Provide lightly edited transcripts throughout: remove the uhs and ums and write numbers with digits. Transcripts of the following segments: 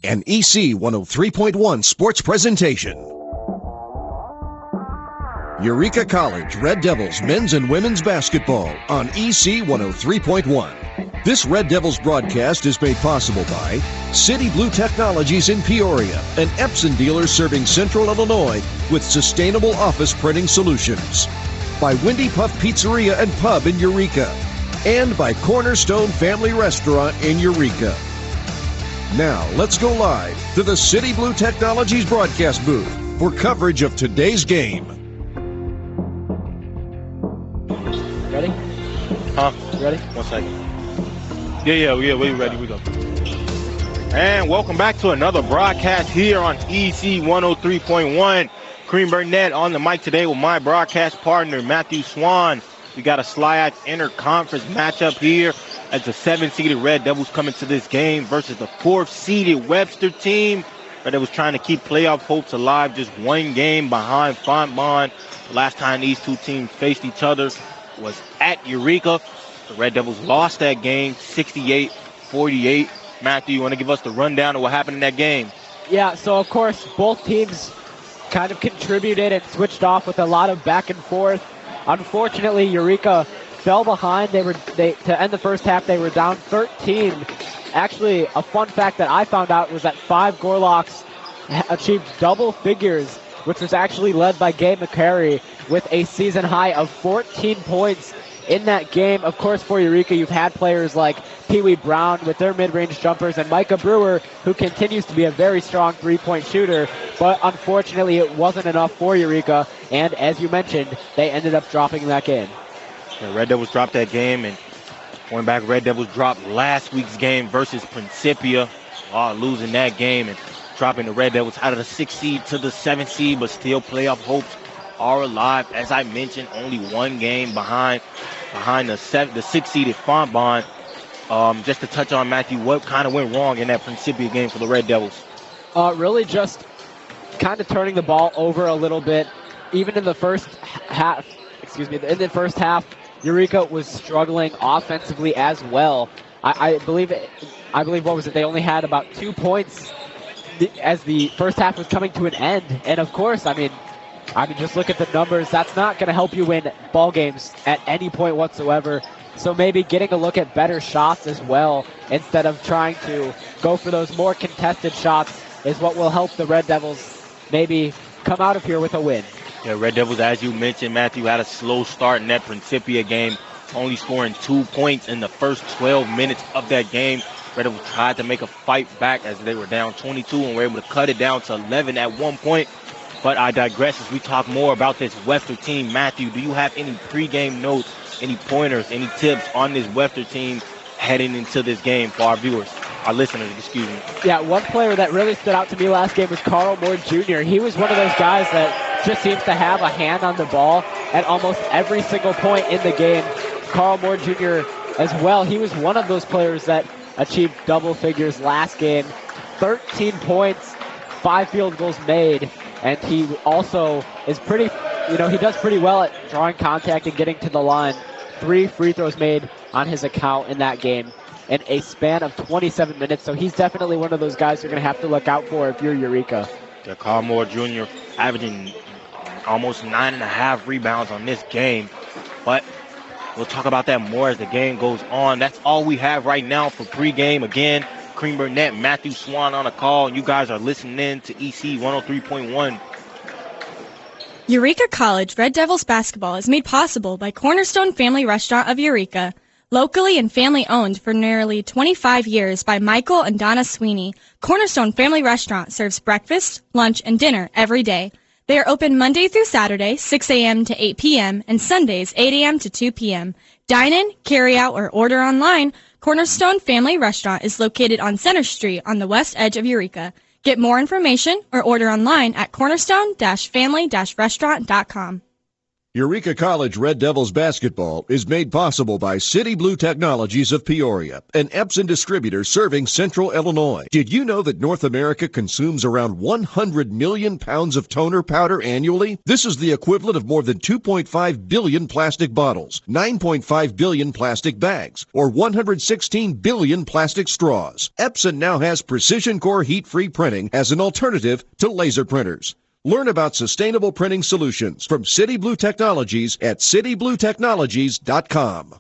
An EC 103.1 sports presentation. Eureka College Red Devils men's and women's basketball on EC 103.1. This Red Devils broadcast is made possible by City Blue Technologies in Peoria, an Epson dealer serving Central Illinois with sustainable office printing solutions. By Windy Puff Pizzeria and Pub in Eureka. And by Cornerstone Family Restaurant in Eureka. Now, let's go live to the City Blue Technologies broadcast booth for coverage of today's game. Ready? Huh? Ready? 1 second. Yeah, we ready. We go. And welcome back to another broadcast here on EC 103.1. Cream Burnett on the mic today with my broadcast partner, Matthew Swan. We got a SLIAC interconference matchup here as the 7th-seeded Red Devils come into this game versus the 4th-seeded Webster team. Red Devils trying to keep playoff hopes alive, just one game behind Fontbonne. The last time these two teams faced each other was at Eureka. The Red Devils lost that game 68-48. Matthew, you want to give us the rundown of what happened in that game? Yeah, so of course both teams kind of contributed and switched off with a lot of back and forth. Unfortunately, Eureka fell behind. To end the first half, they were down 13. Actually, a fun fact that I found out was that 5 Gorlocks achieved double figures, which was actually led by Gabe McCary with a season high of 14 points in that game. Of course, for Eureka, you've had players like Pee Wee Brown with their mid-range jumpers and Micah Brewer, who continues to be a very strong three-point shooter. But unfortunately, it wasn't enough for Eureka. And as you mentioned, they ended up dropping that game. Yeah, Red Devils dropped that game, and going back, Red Devils dropped last week's game versus Principia, losing that game and dropping the Red Devils out of the 6th seed to the 7th seed, but still playoff hopes are alive. As I mentioned, only one game behind the 6th-seeded Fontbonne. Just to touch on, Matthew, what kind of went wrong in that Principia game for the Red Devils? Really just kind of turning the ball over a little bit. Even in the first half, Eureka was struggling offensively as well. I believe what was it? They only had about 2 points as the first half was coming to an end. And of course, I mean, just look at the numbers. That's not going to help you win ball games at any point whatsoever. So maybe getting a look at better shots as well instead of trying to go for those more contested shots is what will help the Red Devils maybe come out of here with a win. Yeah, Red Devils, as you mentioned, Matthew, had a slow start in that Principia game, only scoring 2 points in the first 12 minutes of that game. Red Devils tried to make a fight back as they were down 22 and were able to cut it down to 11 at one point. But I digress as we talk more about this Webster team. Matthew, do you have any pregame notes, any pointers, any tips on this Webster team heading into this game for our viewers, our listeners, excuse me? Yeah, one player that really stood out to me last game was Carl Moore Jr. He was one of those guys that just seems to have a hand on the ball at almost every single point in the game. Carl Moore Jr. as well. He was one of those players that achieved double figures last game. 13 points, 5 field goals made. And he also is he does pretty well at drawing contact and getting to the line. 3 free throws made on his account in that game in a span of 27 minutes. So he's definitely one of those guys you're going to have to look out for if you're Eureka. Yeah, Carl Moore Jr. averaging almost 9.5 rebounds on this game. But we'll talk about that more as the game goes on. That's all we have right now for pregame. Again, Cream Burnett, Matthew Swan on the call, and you guys are listening in to EC 103.1. Eureka College Red Devils basketball is made possible by Cornerstone Family Restaurant of Eureka. Locally and family-owned for nearly 25 years by Michael and Donna Sweeney, Cornerstone Family Restaurant serves breakfast, lunch, and dinner every day. They are open Monday through Saturday, 6 a.m. to 8 p.m., and Sundays, 8 a.m. to 2 p.m. Dine-in, carry-out, or order online. Cornerstone Family Restaurant is located on Center Street on the west edge of Eureka. Get more information or order online at cornerstone-family-restaurant.com. Eureka College Red Devils basketball is made possible by City Blue Technologies of Peoria, an Epson distributor serving Central Illinois. Did you know that North America consumes around 100 million pounds of toner powder annually? This is the equivalent of more than 2.5 billion plastic bottles, 9.5 billion plastic bags, or 116 billion plastic straws. Epson now has precision core heat-free printing as an alternative to laser printers. Learn about sustainable printing solutions from City Blue Technologies at citybluetechnologies.com.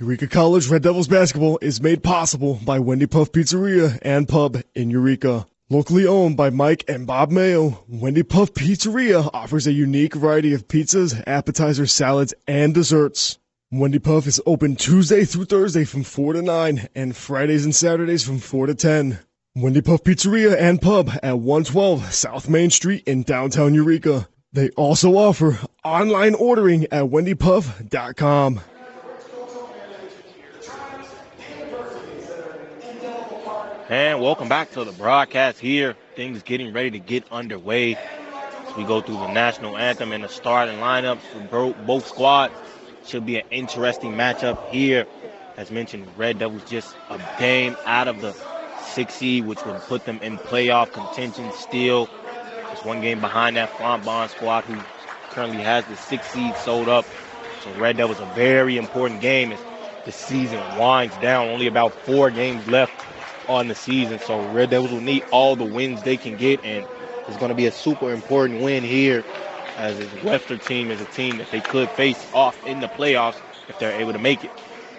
Eureka College Red Devils basketball is made possible by Wendy Puff Pizzeria and Pub in Eureka. Locally owned by Mike and Bob Mayo, Wendy Puff Pizzeria offers a unique variety of pizzas, appetizers, salads, and desserts. Wendy Puff is open Tuesday through Thursday from 4 to 9 and Fridays and Saturdays from 4 to 10. Wendy Puff Pizzeria and Pub at 112 South Main Street in downtown Eureka. They also offer online ordering at wendypuff.com. And welcome back to the broadcast here. Things getting ready to get underway as we go through the national anthem and the starting lineups for both squads. Should be an interesting matchup here. As mentioned, Red Devils just a game out of the 6 seed, which would put them in playoff contention still. Just one game behind that Fontbonne squad, who currently has the 6 seed sold up. So Red Devils a very important game as the season winds down. Only about 4 games left on the season. So Red Devils will need all the wins they can get, and it's going to be a super important win here, as this Webster team is a team that they could face off in the playoffs if they're able to make it.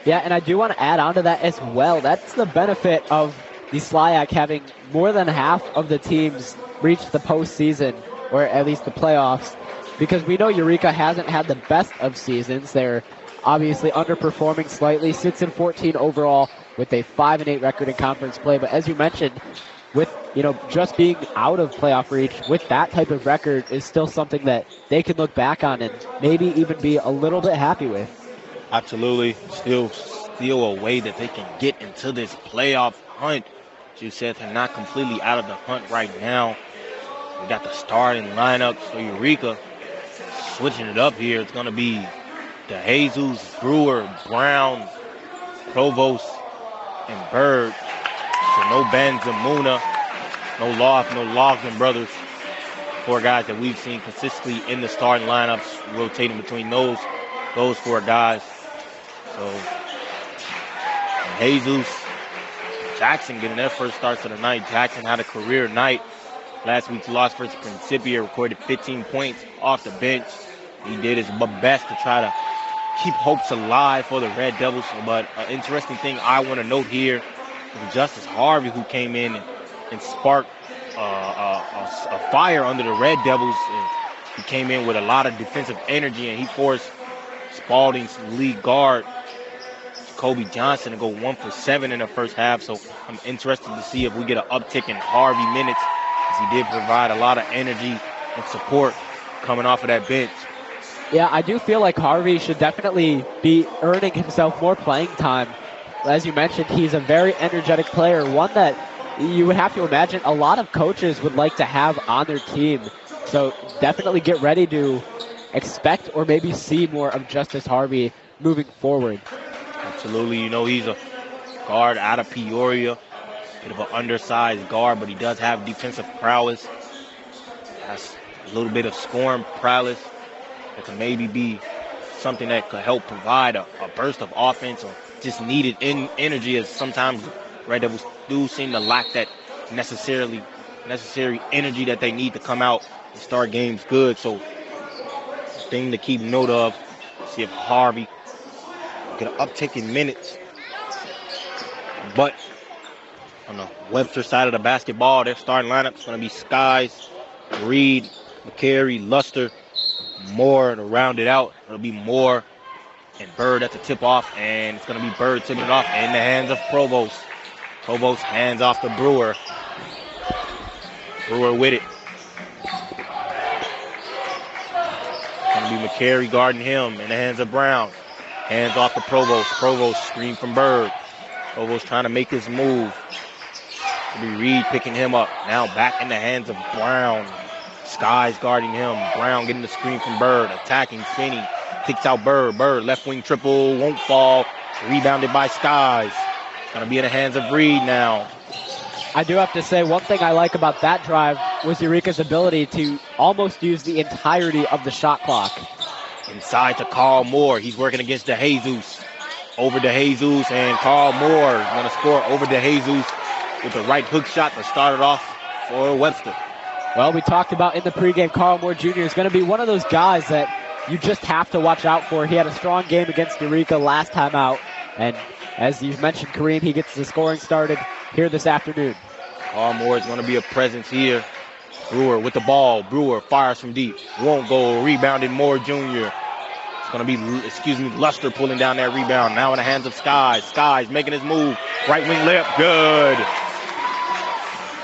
Yeah, and I do want to add on to that as well. That's the benefit of the SLIAC having more than half of the teams reach the postseason, or at least the playoffs, because we know Eureka hasn't had the best of seasons. They're obviously underperforming slightly, 6-14 overall with a 5-8 record in conference play. But as you mentioned, with just being out of playoff reach with that type of record is still something that they can look back on and maybe even be a little bit happy with. Absolutely, still a way that they can get into this playoff hunt. As you said, they're not completely out of the hunt right now. We got the starting lineup for Eureka. Switching it up here, it's going to be the Jesus, Brewer, Brown, Provost, and Bird. So no Benzamuna, no Lofton brothers. 4 guys that we've seen consistently in the starting lineups, rotating between those 4 guys. So Jesus, Jackson getting their first starts of the night. Jackson had a career night. Last week's loss versus Principia, recorded 15 points off the bench. He did his best to try to keep hopes alive for the Red Devils. But an interesting thing I want to note here is Justice Harvey, who came in and sparked a fire under the Red Devils. And he came in with a lot of defensive energy, and he forced Spalding's lead guard, Kobe Johnson, to go 1 for 7 in the first half. So I'm interested to see if we get an uptick in Harvey minutes, as he did provide a lot of energy and support coming off of that bench. Yeah, I do feel like Harvey should definitely be earning himself more playing time. As you mentioned, he's a very energetic player, one that you would have to imagine a lot of coaches would like to have on their team. So definitely get ready to expect or maybe see more of Justice Harvey moving forward. Absolutely. He's a guard out of Peoria, bit of an undersized guard, but he does have defensive prowess. Has a little bit of scoring prowess that can maybe be something that could help provide a burst of offense or just needed energy, as sometimes Red Devils do seem to lack that necessary energy that they need to come out and start games good. So thing to keep note of, see if Harvey get an uptick in minutes. But on the Webster side of the basketball, their starting lineup is going to be Skies, Reed, McCary, Luster, Moore to round it out. It'll be Moore and Bird at the tip-off, and it's going to be Bird tipping it off in the hands of Provost. Provost hands off to Brewer. Brewer with it. Going to be McCary guarding him in the hands of Brown. Hands off to Provost. Provost screen from Bird. Provost trying to make his move. It'll be Reed picking him up. Now back in the hands of Brown. Skies guarding him. Brown getting the screen from Bird. Attacking, spinning. Kicks out Bird. Bird, left wing triple. Won't fall. Rebounded by Skies. Going to be in the hands of Reed now. I do have to say, one thing I like about that drive was Eureka's ability to almost use the entirety of the shot clock. Inside to Carl Moore. He's working against DeJesus. Over DeJesus, and Carl Moore is going to score over DeJesus with the right hook shot to start it off for Webster. Well, we talked about in the pregame, Carl Moore Jr. is going to be one of those guys that you just have to watch out for. He had a strong game against Eureka last time out, and as you mentioned, Kareem, he gets the scoring started here this afternoon. Carl Moore is going to be a presence here. Brewer with the ball. Brewer fires from deep. Won't go. Rebounded Moore Jr. It's going to be, Luster pulling down that rebound. Now in the hands of Skies. Skies making his move. Right wing layup. Good.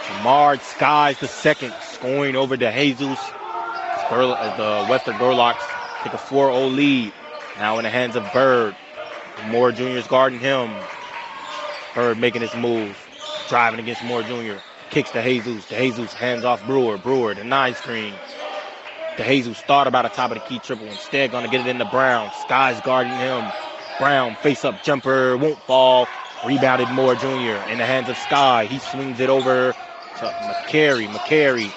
Jamar Skies the second, scoring over DeJesus. The Webster Gorlocks take a 4-0 lead. Now in the hands of Bird. Moore Jr. is guarding him. Bird making his move. Driving against Moore Jr. Kicks DeJesus. DeJesus hands off Brewer. Brewer denies screen. DeJesus thought about a top of the key triple. Instead, going to get it into Brown. Skies guarding him. Brown face-up jumper. Won't fall. Rebounded Moore Jr. in the hands of Sky. He swings it over to McCary. McCary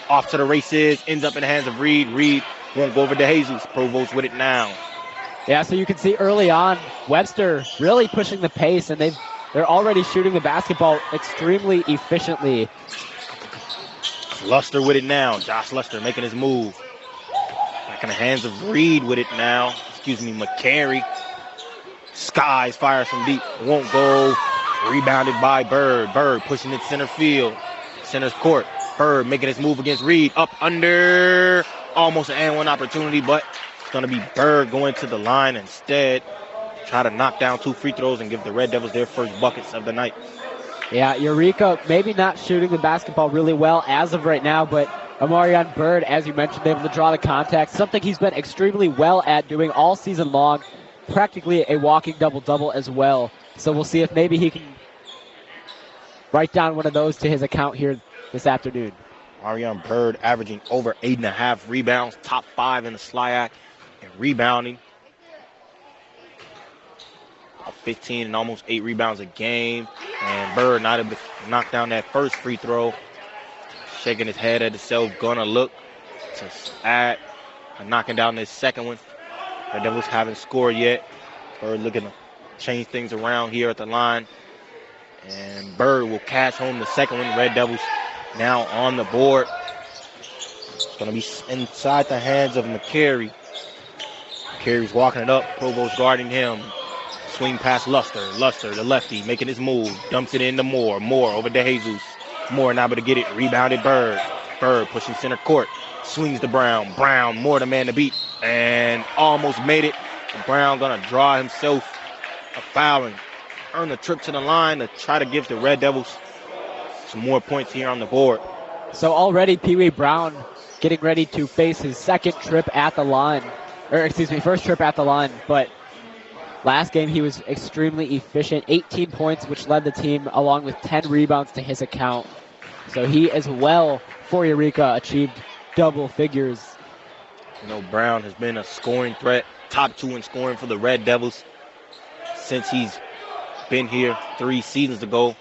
off to the races. Ends up in the hands of Reed. Reed won't go over DeJesus. Provost with it now. Yeah, so you can see early on, Webster really pushing the pace, and they're already shooting the basketball extremely efficiently. Luster with it now. Josh Luster making his move. Back in the hands of Reed with it now. McCary. Skies fires from deep. Won't go. Rebounded by Bird. Bird pushing it center field. Center's court. Bird making his move against Reed. Up under. Almost an and one opportunity, but it's going to be Bird going to the line instead. Try to knock down 2 free throws and give the Red Devils their first buckets of the night. Yeah, Eureka maybe not shooting the basketball really well as of right now, but Amarion Bird, as you mentioned, able to draw the contact, something he's been extremely well at doing all season long, practically a walking double-double as well. So we'll see if maybe he can write down one of those to his account here this afternoon. Amarion Bird averaging over 8.5 rebounds, top 5 in the SLIAC in rebounding. 15 and almost 8 rebounds a game. And Bird not able to knock down that first free throw. Shaking his head at himself, gonna look to add, knocking down this second one. The Devils haven't scored yet. Bird looking to change things around here at the line. And Bird will cash home the second one. Red Devils now on the board. It's gonna be inside the hands of McCary. McCary's walking it up. Provost guarding him. Swing past Luster. Luster, the lefty, making his move. Dumps it into Moore. Moore over to Jesus. Moore not able to get it. Rebounded Bird. Bird pushing center court. Swings to Brown. Brown, Moore the man to beat. And almost made it. Brown going to draw himself a foul and earn a trip to the line to try to give the Red Devils some more points here on the board. So already Pee Wee Brown getting ready to face his second trip at the line. First trip at the line, but last game, he was extremely efficient. 18 points, which led the team, along with 10 rebounds to his account. So he, as well, for Eureka, achieved double figures. Brown has been a scoring threat, top 2 in scoring for the Red Devils since he's been here 3 seasons ago.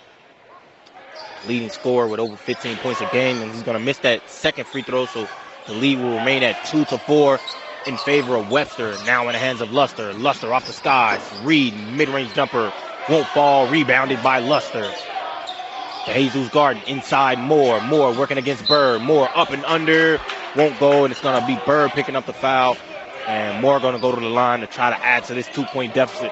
Leading scorer with over 15 points a game, and he's going to miss that second free throw, so the lead will remain at 2-4. In favor of Webster, now in the hands of Luster. Luster off the Skies. Reed, mid-range jumper, won't fall. Rebounded by Luster. Jesus Garden inside Moore. Moore working against Bird. Moore up and under, won't go, and it's going to be Bird picking up the foul. And Moore going to go to the line to try to add to this 2-point deficit.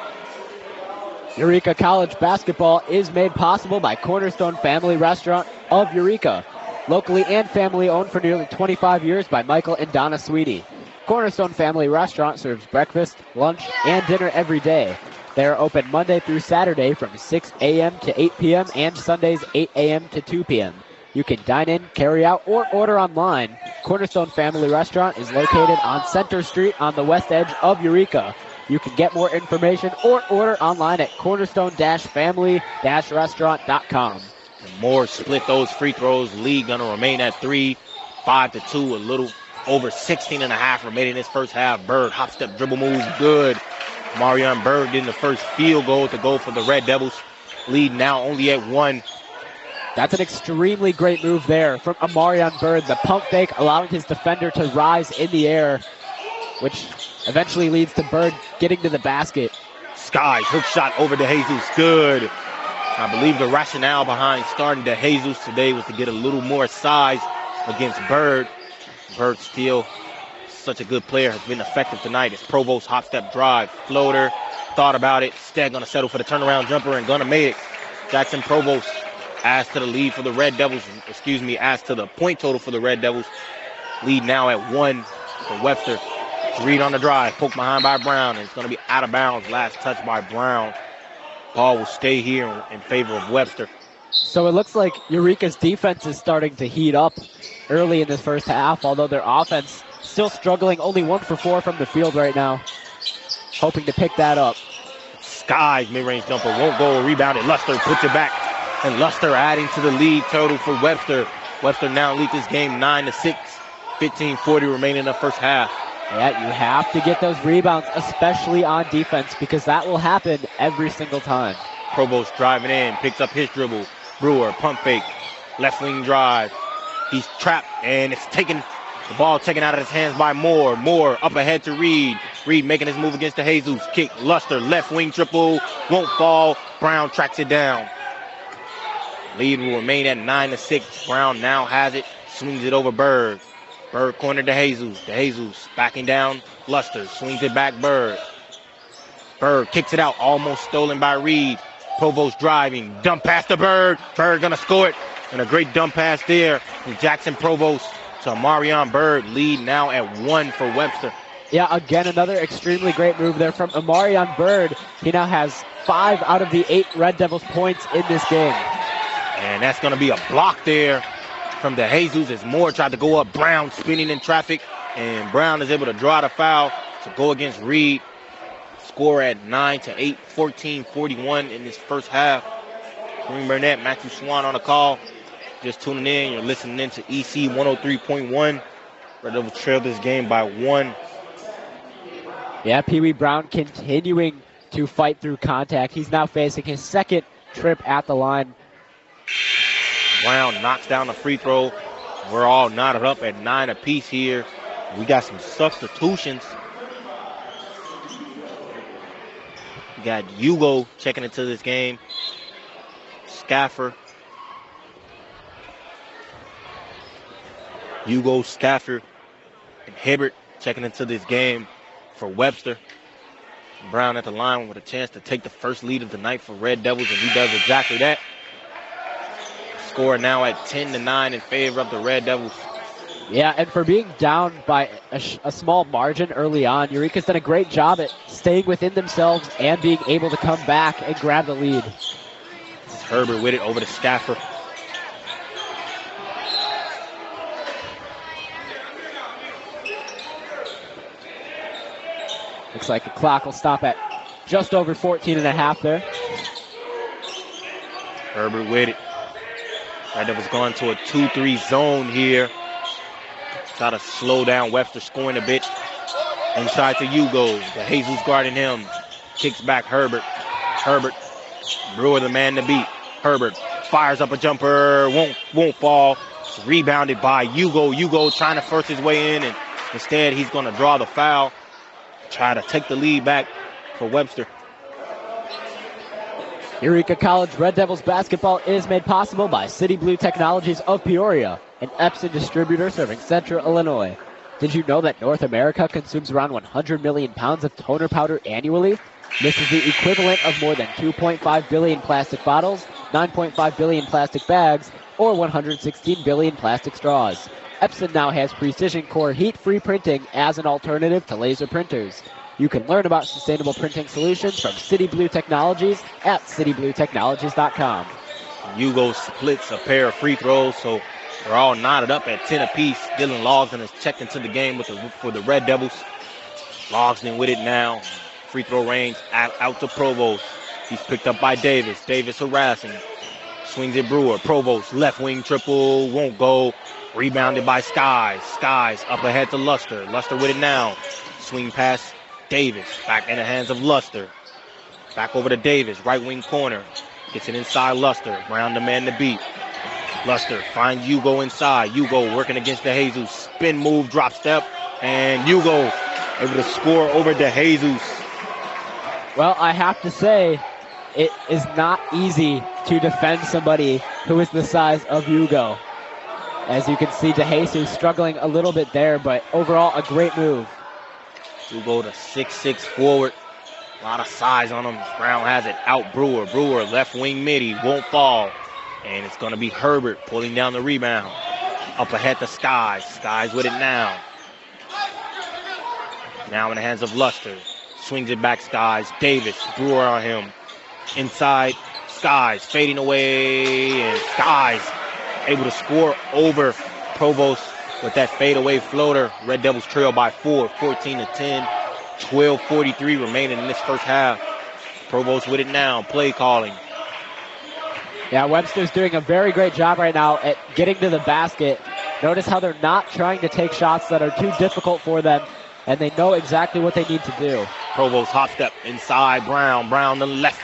Eureka College basketball is made possible by Cornerstone Family Restaurant of Eureka. Locally and family owned for nearly 25 years by Michael and Donna Sweetie. Cornerstone Family Restaurant serves breakfast, lunch, and dinner every day. They are open Monday through Saturday from 6 a.m. to 8 p.m. and Sundays 8 a.m. to 2 p.m. You can dine in, carry out, or order online. Cornerstone Family Restaurant is located on Center Street on the west edge of Eureka. You can get more information or order online at cornerstone-family-restaurant.com. Moore split those free throws. Lead going to remain at 3. 5-2, a little over 16 and a half remaining in this first half. Bird, hop step dribble move, good. Marion Bird getting the first field goal to go for the Red Devils. Lead now only at 1. That's an extremely great move there from Amarion Bird. The pump fake allowing his defender to rise in the air, which eventually leads to Bird getting to the basket. Skies, hook shot over to Jesus, good. I believe the rationale behind starting De Jesus today was to get a little more size against Bird. Bird still such a good player, has been effective tonight. It's Provost hop step drive, floater, thought about it, instead gonna settle for the turnaround jumper and gonna make it. Jackson Provost adds to the lead for the Red Devils, adds to the point total for the Red Devils. Lead now at 1 for Webster. Reed on the drive, poked behind by Brown, and it's gonna be out of bounds. Last touch by Brown. Ball will stay here in favor of Webster. So it looks like Eureka's defense is starting to heat up early in this first half, although their offense still struggling, only 1 for 4 from the field right now. Hoping to pick that up. Skies mid-range jumper won't go, rebounded. Luster puts it back, and Luster adding to the lead total for Webster. Webster now leads this game 9-6, 15:40 remaining in the first half. Yeah, you have to get those rebounds, especially on defense, because that will happen every single time. Provost driving in, picks up his dribble. Brewer, pump fake, left wing drive. He's trapped, and it's taken. The ball taken out of his hands by Moore. Moore up ahead to Reed. Reed making his move against the Jesus. Kick, Luster, left wing triple, won't fall. Brown tracks it down. Lead will remain at 9-6. Brown now has it, swings it over Bird. Bird corner to Jesus. De Jesus backing down. Luster swings it back. Bird. Bird kicks it out. Almost stolen by Reed. Provost driving. Dump pass to Bird. Bird gonna score it. And a great dump pass there from Jackson Provost to Amarion Bird. Lead now at 1 for Webster. Yeah, again, another extremely great move there from Amarion Bird. He now has 5 out of the 8 Red Devils points in this game. And that's gonna be a block there from De Jesus as Moore tried to go up. Brown spinning in traffic, and Brown is able to draw the foul to go against Reed. Score at 9-8, 14:41 in this first half. Green Burnett, Matthew Swan on the call. Just tuning in, you're listening in to EC 103.1. Red Devils trail this game by 1. Yeah, Pee Wee Brown continuing to fight through contact. He's now facing his second trip at the line. Brown knocks down the free throw. We're all knotted up at 9 apiece here. We got some substitutions. We got Hugo checking into this game. Scaffer. Hugo, Scaffer, and Hibbert checking into this game for Webster. Brown at the line with a chance to take the first lead of the night for Red Devils, and he does exactly that. Score now at 10-9 in favor of the Red Devils. Yeah, and for being down by a small margin early on, Eureka's done a great job at staying within themselves and being able to come back and grab the lead. It's Herbert with it over to Scaffer. Looks like the clock will stop at just over 14 and a half there. Herbert with it. Red Devils going to a 2-3 zone here. Try to slow down Webster scoring a bit. Inside to Hugo. The Jesus guarding him. Kicks back Herbert. Herbert. Brewer the man to beat. Herbert fires up a jumper. Won't fall. It's rebounded by Hugo. Hugo trying to force his way in, and instead he's going to draw the foul. Try to take the lead back for Webster. Eureka College Red Devils basketball is made possible by City Blue Technologies of Peoria, an Epson distributor serving Central Illinois. Did you know that North America consumes around 100 million pounds of toner powder annually? This is the equivalent of more than 2.5 billion plastic bottles, 9.5 billion plastic bags, or 116 billion plastic straws. Epson now has precision core heat-free printing as an alternative to laser printers. You can learn about sustainable printing solutions from City Blue Technologies at citybluetechnologies.com. Hugo splits a pair of free throws, so they're all knotted up at 10 apiece. Dylan Logsdon has checked into the game for the Red Devils. Logsdon with it now. Free throw range out to Provost. He's picked up by Davis. Davis harassing. Swings it Brewer. Provost, left wing triple, won't go. Rebounded by Skies. Skies up ahead to Luster. Luster with it now. Swing pass Davis. Back in the hands of Luster. Back over to Davis. Right wing corner. Gets it inside Luster. Brown the man to beat. Luster finds Hugo inside. Hugo working against DeJesus. Spin move, drop step. And Hugo able to score over DeJesus. Well, I have to say, it is not easy to defend somebody who is the size of Hugo. As you can see, DeJesus struggling a little bit there, but overall a great move. Hugo to 6'6" forward. A lot of size on him. Brown has it out Brewer. Brewer left wing midi, won't fall. And it's going to be Herbert pulling down the rebound. Up ahead to Skies. Skies with it now. Now in the hands of Luster. Swings it back Skies. Davis, Brewer on him. Inside, Skies fading away. And Skies able to score over Provost with that fadeaway floater. Red Devils trail by 4, 14-10. 12:43 remaining in this first half. Provost with it now. Play calling. Yeah, Webster's doing a very great job right now at getting to the basket. Notice how they're not trying to take shots that are too difficult for them, and they know exactly what they need to do. Provost hop step inside Brown. Brown the left.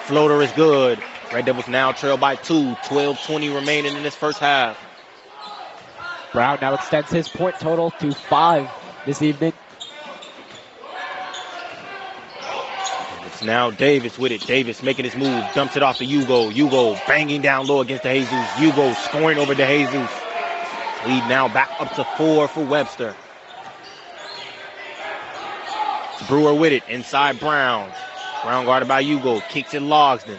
Floater is good. Red Devils now trail by 2. 12:20 remaining in this first half. Brown now extends his point total to 5 this evening. It's now Davis with it. Davis making his move. Dumps it off to Hugo. Hugo banging down low against DeJesus. Hugo scoring over DeJesus. Lead now back up to 4 for Webster. Brewer with it. Inside Brown. Brown guarded by Hugo. Kicks it Logsdon.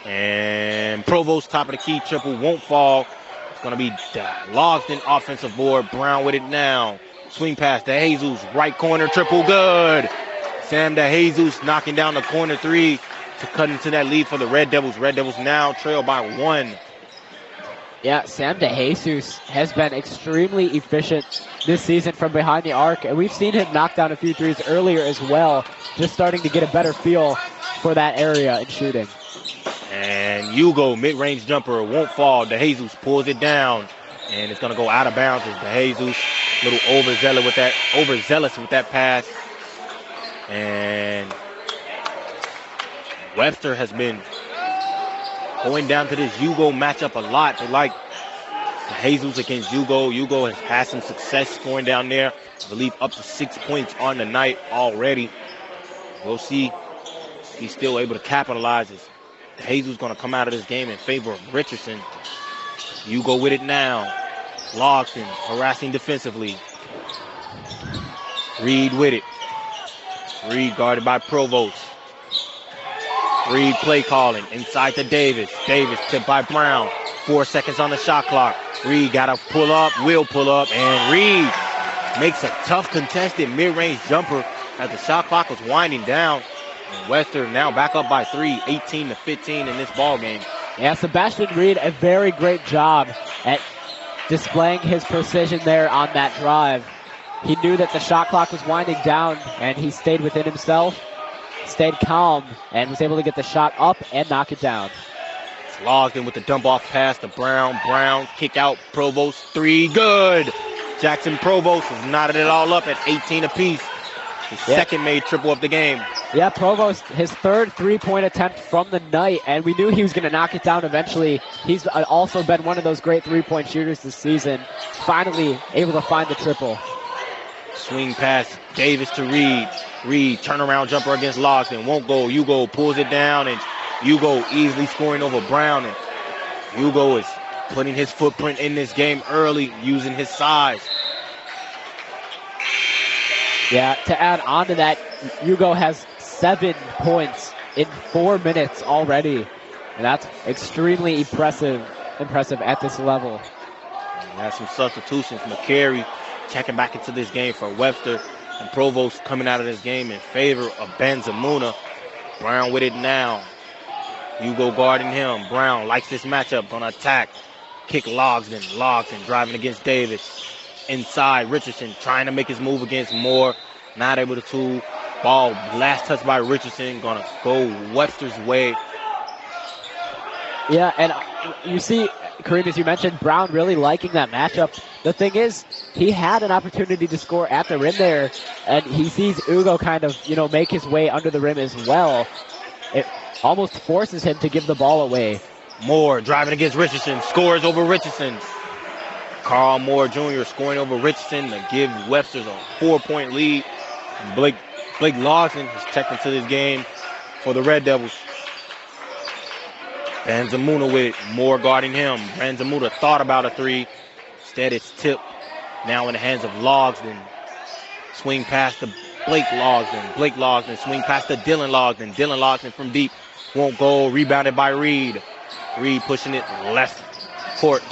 And Provost top of the key triple. Won't fall. It's going to be Logsdon offensive board. Brown with it now. Swing pass to Jesus. Right corner triple. Good. Sam DeJesus knocking down the corner 3 to cut into that lead for the Red Devils. Red Devils now trail by 1. Yeah, Sam DeJesus has been extremely efficient this season from behind the arc, and we've seen him knock down a few threes earlier as well, just starting to get a better feel for that area in shooting. And Hugo, mid-range jumper, won't fall. DeJesus pulls it down, and it's going to go out of bounds as DeJesus, a little overzealous with that pass. And Webster has been going down to this Hugo matchup a lot. They like DeJesus against Hugo. Hugo has had some success scoring down there. I believe up to 6 points on the night already. We'll see if he's still able to capitalize. DeJesus going to come out of this game in favor of Richardson. Hugo with it now. Logsdon harassing defensively. Reed with it. Reed guarded by Provost. Reed play calling inside to Davis. Davis tipped by Brown. 4 seconds on the shot clock. Reed got to pull up, will pull up, and Reed makes a tough contested mid-range jumper as the shot clock was winding down. And Webster now back up by 3, 18-15 in this ball game. Yeah, Sebastian Reed, a very great job at displaying his precision there on that drive. He knew that the shot clock was winding down, and he stayed within himself, stayed calm, and was able to get the shot up and knock it down. It's Logsdon with the dump-off pass to Brown. Brown, kick out, Provost, 3, good! Jackson Provost has knotted it all up at 18 apiece. His second made triple of the game. Yeah, Provost, his third three-point attempt from the night, and we knew he was going to knock it down eventually. He's also been one of those great three-point shooters this season. Finally able to find the triple. Swing pass, Davis to Reed. Reed, turnaround jumper against Logsdon. Won't go. Hugo pulls it down, and Hugo easily scoring over Brown. And Hugo is putting his footprint in this game early, using his size. Yeah, to add on to that, Hugo has 7 points in 4 minutes already. And that's extremely impressive at this level. And that's some substitutions. McCary checking back into this game for Webster, and Provost coming out of this game in favor of Ben Zamuna. Brown with it now. Hugo guarding him. Brown likes this matchup, gonna attack. Kick Logsdon. Logsdon driving against Davis. Inside, Richardson trying to make his move against Moore. Not able to. Ball last touch by Richardson. Gonna go Webster's way. Yeah, and you see, Kareem, as you mentioned, Brown really liking that matchup. The thing is, he had an opportunity to score at the rim there, and he sees Ugo kind of, make his way under the rim as well. It almost forces him to give the ball away. Moore driving against Richardson, scores over Richardson. Carl Moore Jr. scoring over Richardson to give Webster's a 4-point lead. Blake Lawson has checked into this game for the Red Devils. Benzamuna with it. Moore guarding him. Benzamuna thought about a three. Instead, it's tipped. Now in the hands of Logsdon. Swing past to Blake Logsdon. Blake Logsdon swing past to Dylan Logsdon. Dylan Logsdon from deep. Won't go. Rebounded by Reed. Reed pushing it left court.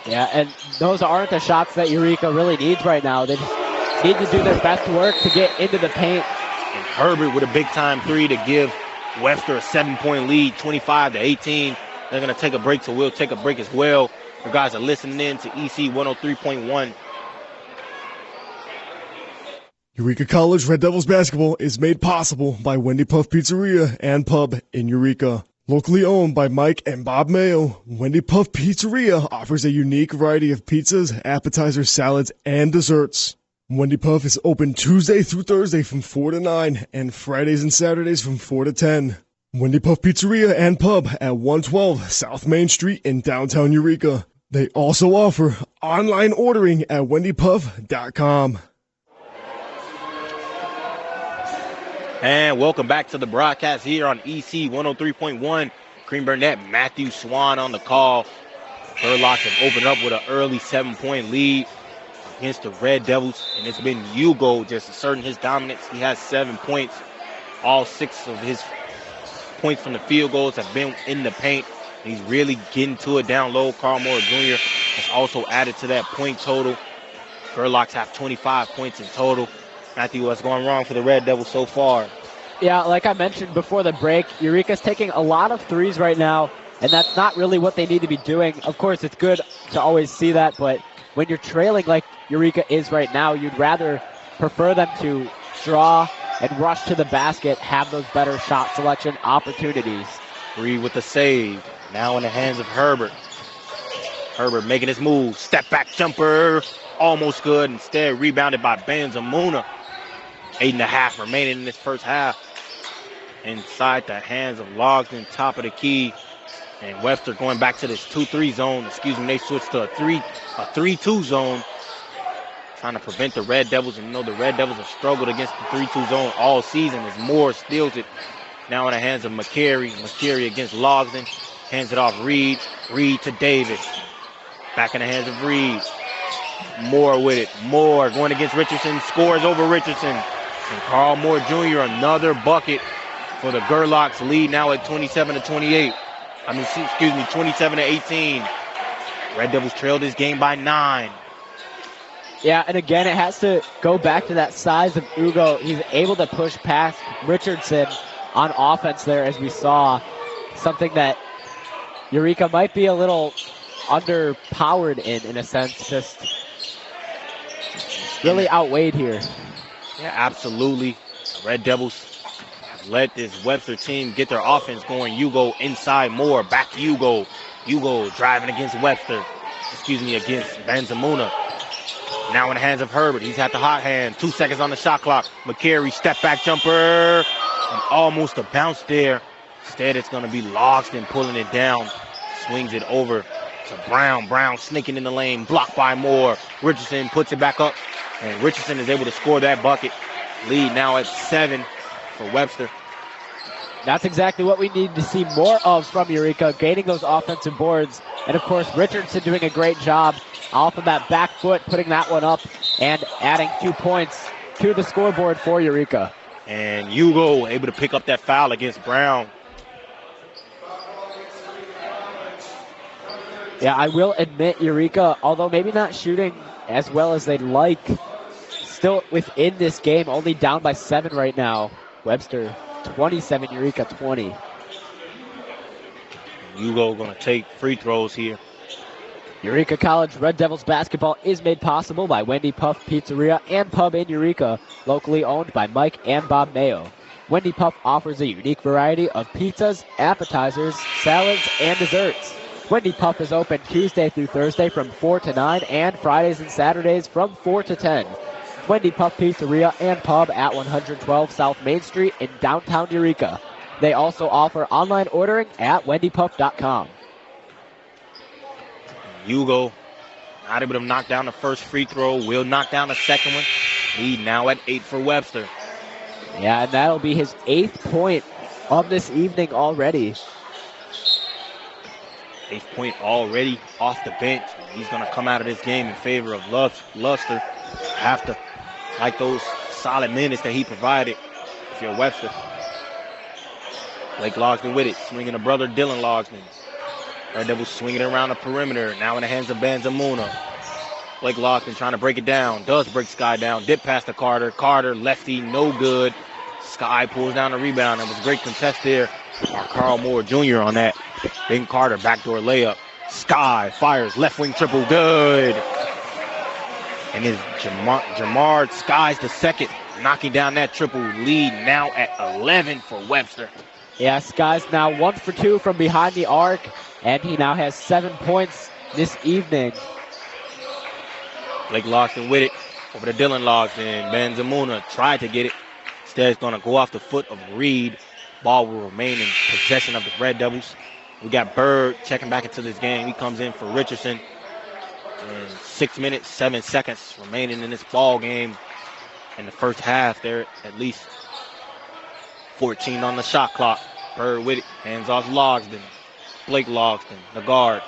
Yeah, and those aren't the shots that Eureka really needs right now. They just need to do their best work to get into the paint. And Herbert with a big-time three to give Webster a 7-point lead, 25-18. They're going to take a break, so we'll take a break as well. You guys are listening in to EC 103.1. Eureka College Red Devils basketball is made possible by Wendy Puff Pizzeria and Pub in Eureka. Locally owned by Mike and Bob Mayo, Wendy Puff Pizzeria offers a unique variety of pizzas, appetizers, salads, and desserts. Wendy Puff is open Tuesday through Thursday from 4 to 9 and Fridays and Saturdays from 4 to 10. Wendy Puff Pizzeria and Pub at 112 South Main Street in downtown Eureka. They also offer online ordering at wendypuff.com. And welcome back to the broadcast here on EC 103.1. Cream Burnett, Matthew Swan on the call. Burlocks have opened up with an early 7-point lead against the Red Devils. And it's been Hugo just asserting his dominance. He has 7 points. All 6 of his points from the field goals have been in the paint. He's really getting to it down low. Carl Moore Jr. has also added to that point total. Burlocks have 25 points in total. Matthew, what's going wrong for the Red Devils so far? Yeah, like I mentioned before the break, Eureka's taking a lot of threes right now, and that's not really what they need to be doing. Of course, it's good to always see that, but when you're trailing like Eureka is right now, you'd rather prefer them to draw and rush to the basket, have those better shot selection opportunities. Reed with the save. Now in the hands of Herbert. Herbert making his move. Step back jumper. Almost good. Instead, rebounded by Benzamuna. 8.5 remaining in this first half. Inside the hands of Logsdon, top of the key. And Webster going back to this 2-3 zone. They switched to a 3-2 zone. Trying to prevent the Red Devils. And the Red Devils have struggled against the 3-2 zone all season as Moore steals it. Now in the hands of McCary. McCary against Logsdon. Hands it off Reed. Reed to Davis. Back in the hands of Reed. Moore with it. Moore going against Richardson. Scores over Richardson. And Carl Moore Jr. another bucket for the Gerlachs lead now at 27-28. 27-18. Red Devils trail this game by 9. Yeah, and again, it has to go back to that size of Ugo. He's able to push past Richardson on offense there, as we saw. Something that Eureka might be a little underpowered in a sense, just really outweighed here. Yeah, absolutely. Red Devils have let this Webster team get their offense going. Hugo inside Moore, back to Hugo. Hugo driving against against Benzamuna. Now in the hands of Herbert. He's had the hot hand. 2 seconds on the shot clock. McCary, step back jumper. And almost a bounce there. Instead, it's going to be Logsdon pulling it down. Swings it over to Brown. Brown sneaking in the lane. Blocked by Moore. Richardson puts it back up. And Richardson is able to score that bucket. Lead now at 7 for Webster. That's exactly what we need to see more of from Eureka, gaining those offensive boards. And, of course, Richardson doing a great job off of that back foot, putting that one up and adding 2 points to the scoreboard for Eureka. And Hugo able to pick up that foul against Brown. Yeah, I will admit Eureka, although maybe not shooting as well as they'd like, still within this game, only down by 7 right now. Webster 27, Eureka 20. Hugo going to take free throws here. Eureka College Red Devils basketball is made possible by Wendy Puff Pizzeria and Pub in Eureka, locally owned by Mike and Bob Mayo. Wendy Puff offers a unique variety of pizzas, appetizers, salads, and desserts. Wendy Puff is open Tuesday through Thursday from 4 to 9 and Fridays and Saturdays from 4 to 10. Wendy Puff Pizzeria and Pub at 112 South Main Street in downtown Eureka. They also offer online ordering at wendypuff.com. Hugo not able to knock down the first free throw. Will knock down the second one. Lead now at 8 for Webster. Yeah, and that'll be his 8th point of this evening already. 8th point already off the bench. He's going to come out of this game in favor of Luster. Have to like those solid minutes that he provided if you're Webster. Blake Logsdon with it, swinging to brother Dylan Logsdon. Red Devils swinging it around the perimeter, now in the hands of Banzamuna. Blake Logsdon trying to break it down, does break Sky down, dip past to Carter. Carter, lefty, no good. Sky pulls down the rebound. It was a great contest there. Carl Moore Jr. on that. Then Carter, backdoor layup. Sky fires, left wing triple, good. And it's Jamard Skies the second, knocking down that triple. Lead now at 11 for Webster. Yeah, Sky's now 1 for 2 from behind the arc, and he now has 7 points this evening. Blake Logsdon with it, over to Dylan Logsdon. Banzamuna tried to get it. Instead, it's going to go off the foot of Reed. Ball will remain in possession of the Red Devils. We got Bird checking back into this game. He comes in for Richardson. And 6 minutes, 7 seconds remaining in this ball game. In the first half, they're at least 14 on the shot clock. Bird with it, hands off Logsdon. Blake Logsdon, the guard.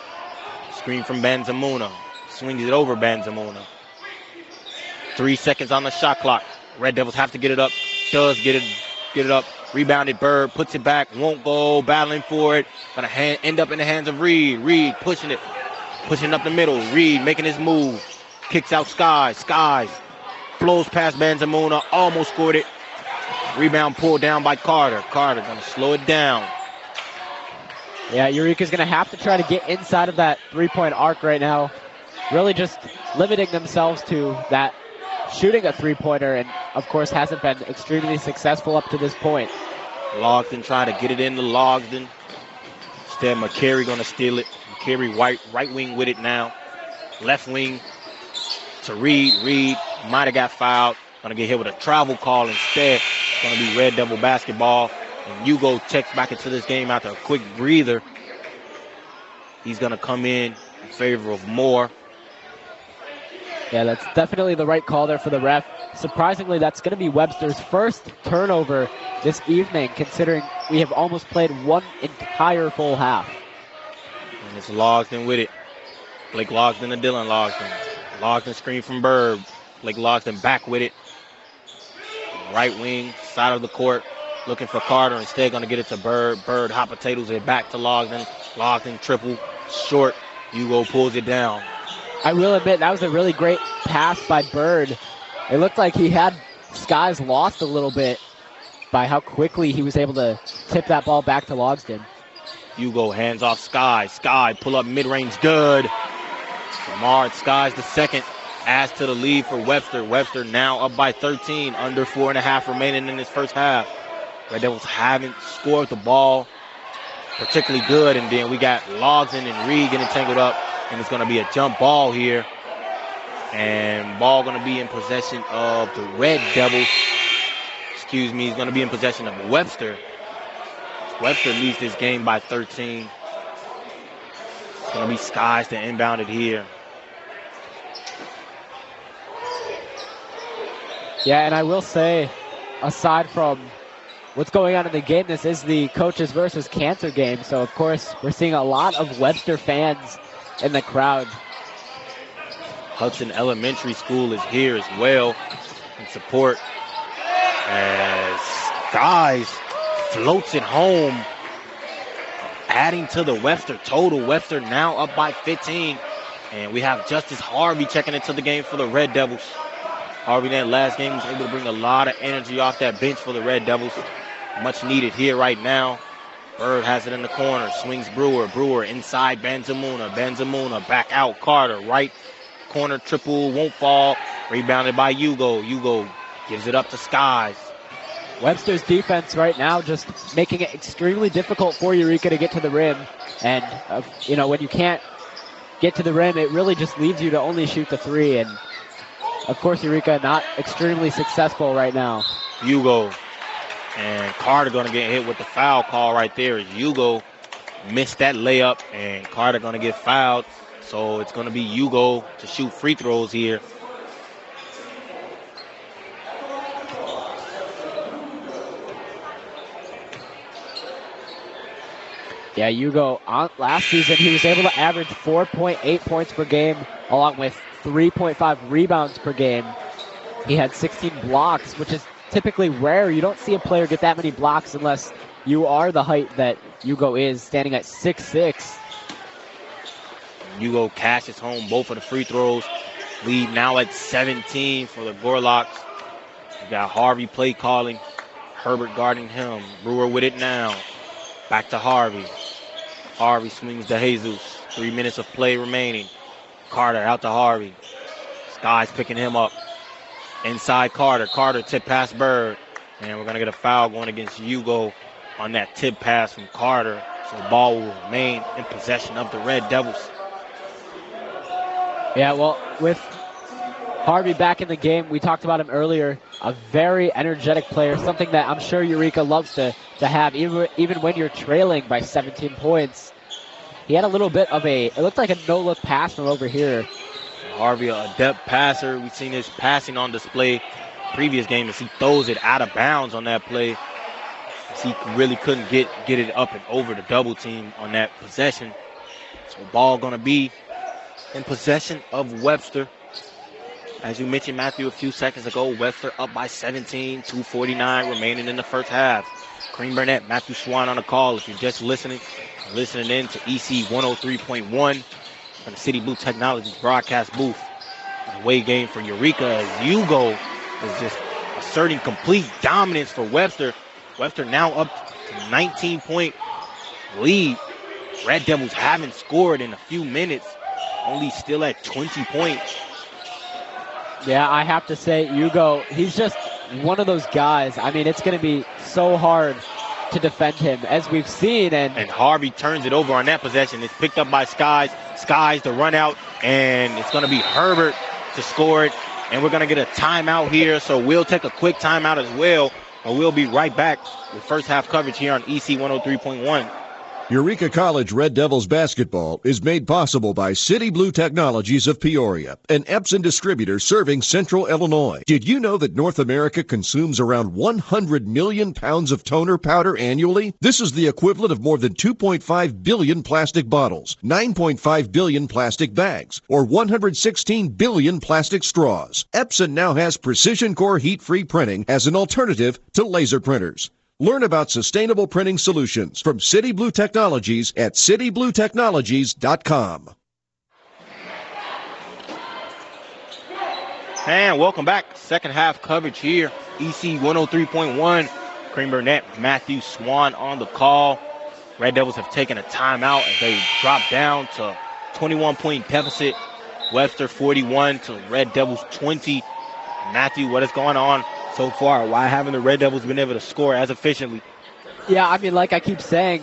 Screen from Banzamuna. Swings it over Banzamuna. 3 seconds on the shot clock. Red Devils have to get it up. Does get it up. Rebounded Bird, puts it back, won't go, battling for it. Gonna end up in the hands of Reed. Reed pushing it, pushing up the middle. Reed making his move. Kicks out Skies. Skies blows past Banzamuna, almost scored it. Rebound pulled down by Carter. Carter gonna slow it down. Yeah, Eureka's gonna have to try to get inside of that three-point arc right now. Really just limiting themselves to that shooting a three-pointer, and of course hasn't been extremely successful up to this point. Logsdon trying to get it into Logsdon. Instead, McCary gonna steal it. McCary right wing with it now. Left wing to Reed. Reed might have got fouled. Gonna get hit with a travel call instead. It's gonna be Red Devil basketball. And Hugo checks back into this game after a quick breather. He's gonna come in favor of Moore. Yeah, that's definitely the right call there for the ref. Surprisingly, that's going to be Webster's first turnover this evening, considering we have almost played one entire full half. And it's Logsdon with it. Blake Logsdon to Dylan Logsdon. Logsdon screen from Bird. Blake Logsdon back with it. Right wing, side of the court, looking for Carter. Instead, going to get it to Bird. Bird hot potatoes it back to Logsdon. Logsdon triple, short. Hugo pulls it down. I will admit, that was a really great pass by Bird. It looked like he had Skies lost a little bit by how quickly he was able to tip that ball back to Logsdon. Hugo hands off Sky. Sky pull up mid-range, good. Jamard Skies the second adds to the lead for Webster. Webster now up by 13, under 4.5 remaining in this first half. Red Devils haven't scored the ball particularly good, and then we got Logsdon and Reed getting tangled up. And it's going to be a jump ball here. And ball going to be in possession of the Red Devils. Excuse me, he's going to be in possession of Webster. Webster leads this game by 13. It's going to be Skies to inbound it here. Yeah, and I will say, aside from what's going on in the game, this is the Coaches versus Cancer game. So, of course, we're seeing a lot of Webster fans in the crowd. Hudson Elementary School is here as well in support as Skies floats it home, adding to the Webster total. Webster now up by 15, and we have Justice Harvey checking into the game for the Red Devils. Harvey in that last game was able to bring a lot of energy off that bench for the Red Devils. Much needed here right now. Bird has it in the corner, swings Brewer. Brewer inside Banzamuna. Banzamuna back out. Carter, right corner triple, won't fall. Rebounded by Hugo. Hugo gives it up to Skies. Webster's defense right now just making it extremely difficult for Eureka to get to the rim. And, when you can't get to the rim, it really just leaves you to only shoot the three. And, of course, Eureka not extremely successful right now. Hugo and Carter going to get hit with the foul call right there. Hugo missed that layup, and Carter going to get fouled. So it's going to be Hugo to shoot free throws here. Yeah, Hugo, last season, he was able to average 4.8 points per game, along with 3.5 rebounds per game. He had 16 blocks, which is typically rare. You don't see a player get that many blocks unless you are the height that Hugo is, standing at 6'6". Hugo cashes home both of the free throws. Lead now at 17 for the Gorlocks. You got Harvey play calling. Herbert guarding him. Brewer with it now. Back to Harvey. Harvey swings to Jesus. 3 minutes of play remaining. Carter out to Harvey. Sky's picking him up. Inside Carter. Carter tip pass Bird. And we're going to get a foul going against Hugo on that tip pass from Carter. So the ball will remain in possession of the Red Devils. Yeah, well, with Harvey back in the game, we talked about him earlier, a very energetic player, something that I'm sure Eureka loves to have, even when you're trailing by 17 points. He had a little bit of it looked like a no-look pass from over here. Harvey, a depth passer. We've seen his passing on display previous game as he throws it out of bounds on that play. As he really couldn't get it up and over the double team on that possession. So ball going to be in possession of Webster. As you mentioned, Matthew, a few seconds ago, Webster up by 17, 2:49 remaining in the first half. Cream Burnett, Matthew Swan on the call. If you're just listening in to EC 103.1 from the City Blue Technologies broadcast booth. Away game for Eureka as Hugo is just asserting complete dominance for Webster. Webster now up to 19-point lead. Red Devils haven't scored in a few minutes, only still at 20 points. Yeah, I have to say, Hugo, he's just one of those guys. I mean, it's going to be so hard to defend him, as we've seen. And Harvey turns it over on that possession. It's picked up by Skies. Skies the run out, and it's going to be Herbert to score it. And we're going to get a timeout here, so we'll take a quick timeout as well. And we'll be right back with first half coverage here on EC 103.1. Eureka College Red Devils basketball is made possible by City Blue Technologies of Peoria, an Epson distributor serving Central Illinois. Did you know that North America consumes around 100 million pounds of toner powder annually? This is the equivalent of more than 2.5 billion plastic bottles, 9.5 billion plastic bags, or 116 billion plastic straws. Epson now has precision core heat-free printing as an alternative to laser printers. Learn about sustainable printing solutions from City Blue Technologies at citybluetechnologies.com. And welcome back. Second half coverage here. EC 103.1. Cream Burnett, Matthew Swan on the call. Red Devils have taken a timeout as they drop down to 21-point deficit. Webster 41 to Red Devils 20. Matthew, what is going on so far? Why haven't the Red Devils been able to score as efficiently? Yeah, I mean, like I keep saying,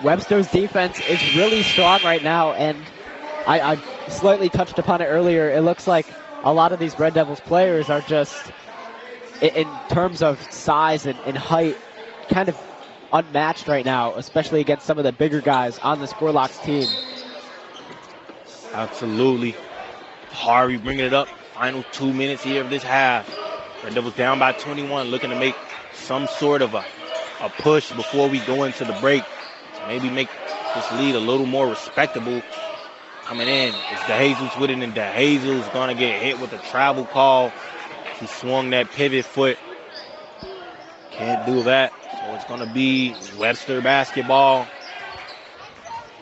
Webster's defense is really strong right now, and I slightly touched upon it earlier. It looks like a lot of these Red Devils players are just, in terms of size and height, kind of unmatched right now, especially against some of the bigger guys on the Gorlocks team. Absolutely. Harvey bringing it up. Final 2 minutes here of this half. Red Devils down by 21, looking to make some sort of a push before we go into the break to maybe make this lead a little more respectable. Coming in, it's DeJesus with it, and DeJesus going to get hit with a travel call. He swung that pivot foot. Can't do that. So it's going to be Webster basketball.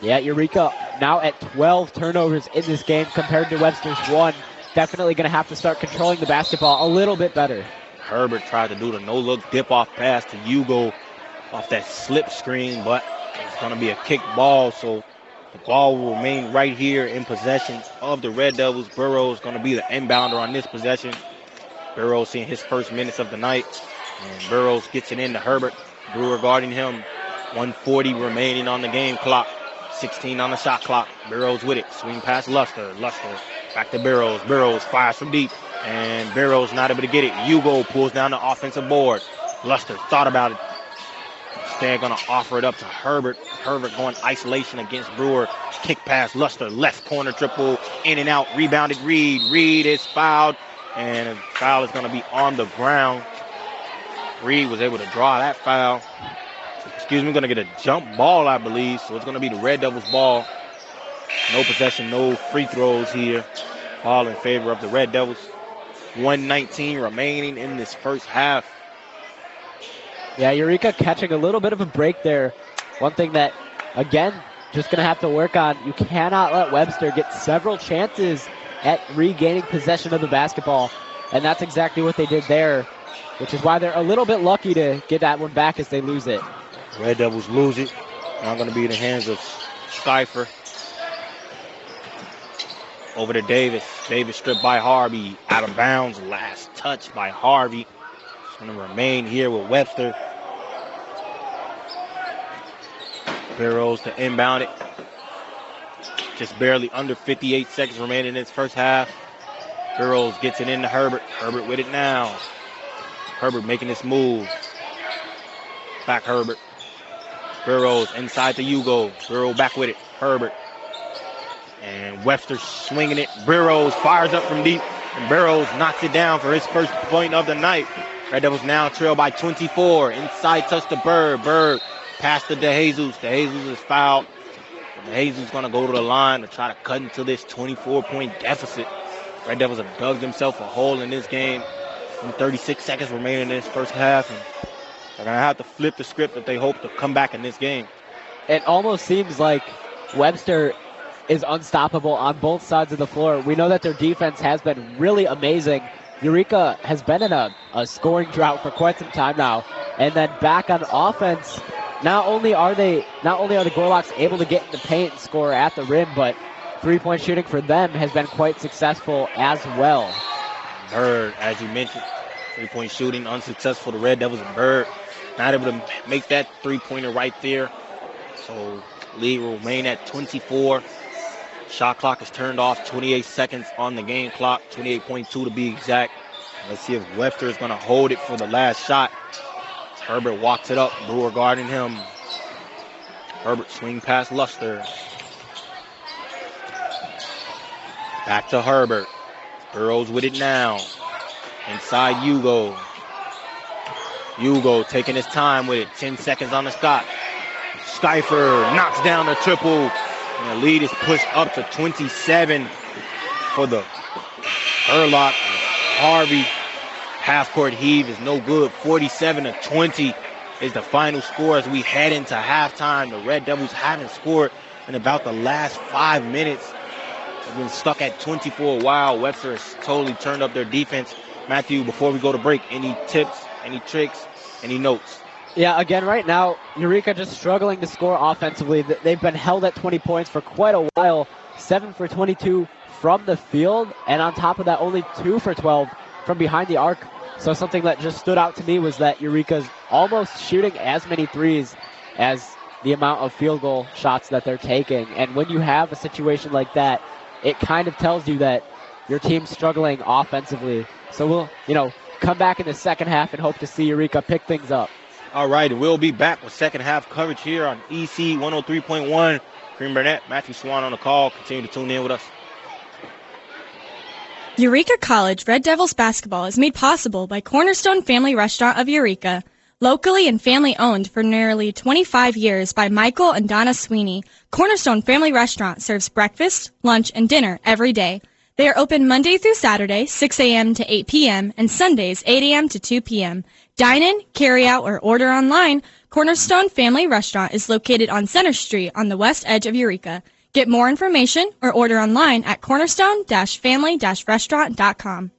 Yeah, Eureka now at 12 turnovers in this game compared to Webster's 1. Definitely going to have to start controlling the basketball a little bit better. Herbert tried to do the no-look dip-off pass to Hugo off that slip screen, but it's going to be a kick ball, so the ball will remain right here in possession of the Red Devils. Burrow is going to be the inbounder on this possession. Burrow seeing his first minutes of the night. And Burrows gets it into Herbert. Brewer guarding him. 1:40 remaining on the game clock. 16 on the shot clock. Burrows with it. Swing past Luster. Luster back to Burrows. Burrows fires from deep. And Burrows not able to get it. Hugo pulls down the offensive board. Luster thought about it. Instead going to offer it up to Herbert. Herbert going isolation against Brewer. Kick pass Luster. Left corner triple. In and out. Rebounded Reed. Reed is fouled. And a foul is going to be on the ground. Reed was able to draw that foul. Excuse me, going to get a jump ball, I believe. So it's going to be the Red Devils ball. No possession, no free throws here. All in favor of the Red Devils. 1:19 remaining in this first half. Yeah, Eureka catching a little bit of a break there. One thing that, again, just going to have to work on. You cannot let Webster get several chances at regaining possession of the basketball. And that's exactly what they did there, which is why they're a little bit lucky to get that one back as they lose it. Red Devils lose it. Now going to be in the hands of Skyfer. Over to Davis. Davis stripped by Harvey. Out of bounds. Last touch by Harvey. It's going to remain here with Webster. Burrows to inbound it. Just barely under 58 seconds remaining in this first half. Burrows gets it into Herbert. Herbert with it now. Herbert making this move. Back Herbert. Burrows inside to Hugo. Burrow back with it. Herbert. And Webster swinging it. Burrows fires up from deep. And Burrows knocks it down for his first point of the night. Red Devils now trail by 24. Inside touch to Bird. Bird pass to DeJesus. DeJesus is fouled. DeJesus is going to go to the line to try to cut into this 24-point deficit. Red Devils have dug themselves a hole in this game. 36 seconds remaining in this first half. And they're going to have to flip the script if they hope to come back in this game. It almost seems like Webster is unstoppable on both sides of the floor. We know that their defense has been really amazing. Eureka has been in a scoring drought for quite some time now. And then back on offense, not only are the Gorloks able to get in the paint and score at the rim, but three-point shooting for them has been quite successful as well. Bird, as you mentioned, three-point shooting unsuccessful. The Red Devils and Bird not able to make that three-pointer right there. So lead will remain at 24. Shot clock is turned off. 28 seconds on the game clock. 28.2 to be exact. Let's see if Webster is going to hold it for the last shot. Herbert walks it up. Brewer guarding him. Herbert swing past Luster. Back to Herbert. Burrows with it now. Inside Hugo. Hugo taking his time with it. 10 seconds on the shot. Skyfer knocks down the triple. And the lead is pushed up to 27 for the Burlock. Harvey half-court heave is no good. 47-20 is the final score as we head into halftime. The Red Devils haven't scored in about the last 5 minutes. They've been stuck at 20 for a while. Webster has totally turned up their defense. Matthew, before we go to break, any tips, any tricks, any notes? Yeah, again, right now, Eureka just struggling to score offensively. They've been held at 20 points for quite a while. 7 for 22 from the field, and on top of that, only 2 for 12 from behind the arc. So something that just stood out to me was that Eureka's almost shooting as many threes as the amount of field goal shots that they're taking. And when you have a situation like that, it kind of tells you that your team's struggling offensively. So we'll, come back in the second half and hope to see Eureka pick things up. All right, and we'll be back with second half coverage here on EC 103.1. Kareem Burnett, Matthew Swan on the call. Continue to tune in with us. Eureka College Red Devils basketball is made possible by Cornerstone Family Restaurant of Eureka. Locally and family owned for nearly 25 years by Michael and Donna Sweeney, Cornerstone Family Restaurant serves breakfast, lunch, and dinner every day. They are open Monday through Saturday, 6 a.m. to 8 p.m., and Sundays, 8 a.m. to 2 p.m. Dine in, carry out, or order online. Cornerstone Family Restaurant is located on Center Street on the west edge of Eureka. Get more information or order online at cornerstone-family-restaurant.com.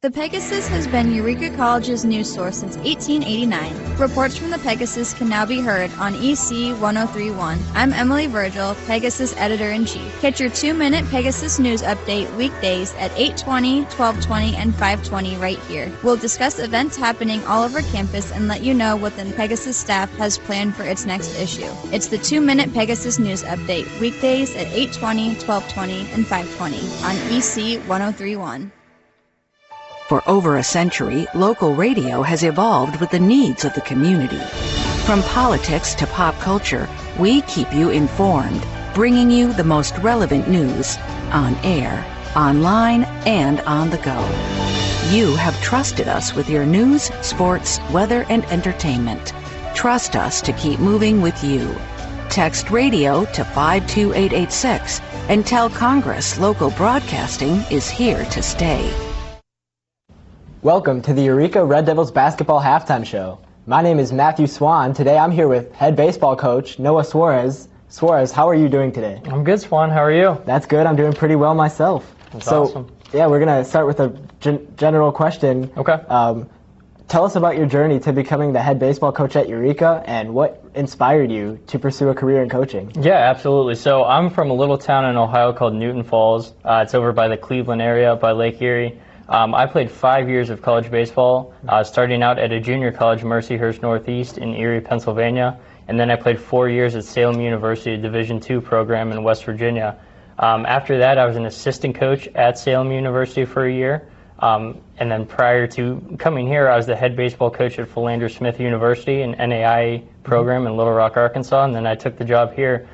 The Pegasus has been Eureka College's news source since 1889. Reports from the Pegasus can now be heard on EC 1031. I'm Emily Virgil, Pegasus Editor-in-Chief. Catch your 2-minute Pegasus news update weekdays at 8:20, 12:20, and 5:20 right here. We'll discuss events happening all over campus and let you know what the Pegasus staff has planned for its next issue. It's the 2-minute Pegasus news update weekdays at 8:20, 12:20, and 5:20 on EC 1031. For over a century, local radio has evolved with the needs of the community. From politics to pop culture, we keep you informed, bringing you the most relevant news on air, online, and on the go. You have trusted us with your news, sports, weather, and entertainment. Trust us to keep moving with you. Text radio to 52886 and tell Congress local broadcasting is here to stay. Welcome to the Eureka Red Devils basketball halftime show. My name is Matthew Swan. Today I'm here with head baseball coach Noah Suarez. Suarez, how are you doing today? I'm good, Swan. How are you? That's good. I'm doing pretty well myself. That's awesome. Yeah, we're going to start with a general question. Okay. Tell us about your journey to becoming the head baseball coach at Eureka and what inspired you to pursue a career in coaching. Yeah, absolutely. So I'm from a little town in Ohio called Newton Falls. It's over by the Cleveland area, by Lake Erie. I played 5 years of college baseball, starting out at a junior college, Mercyhurst Northeast in Erie, Pennsylvania, and then I played 4 years at Salem University, a Division II program in West Virginia. After that, I was an assistant coach at Salem University for a year, and then prior to coming here, I was the head baseball coach at Philander Smith University, an NAIA program in Little Rock, Arkansas, and then I took the job here.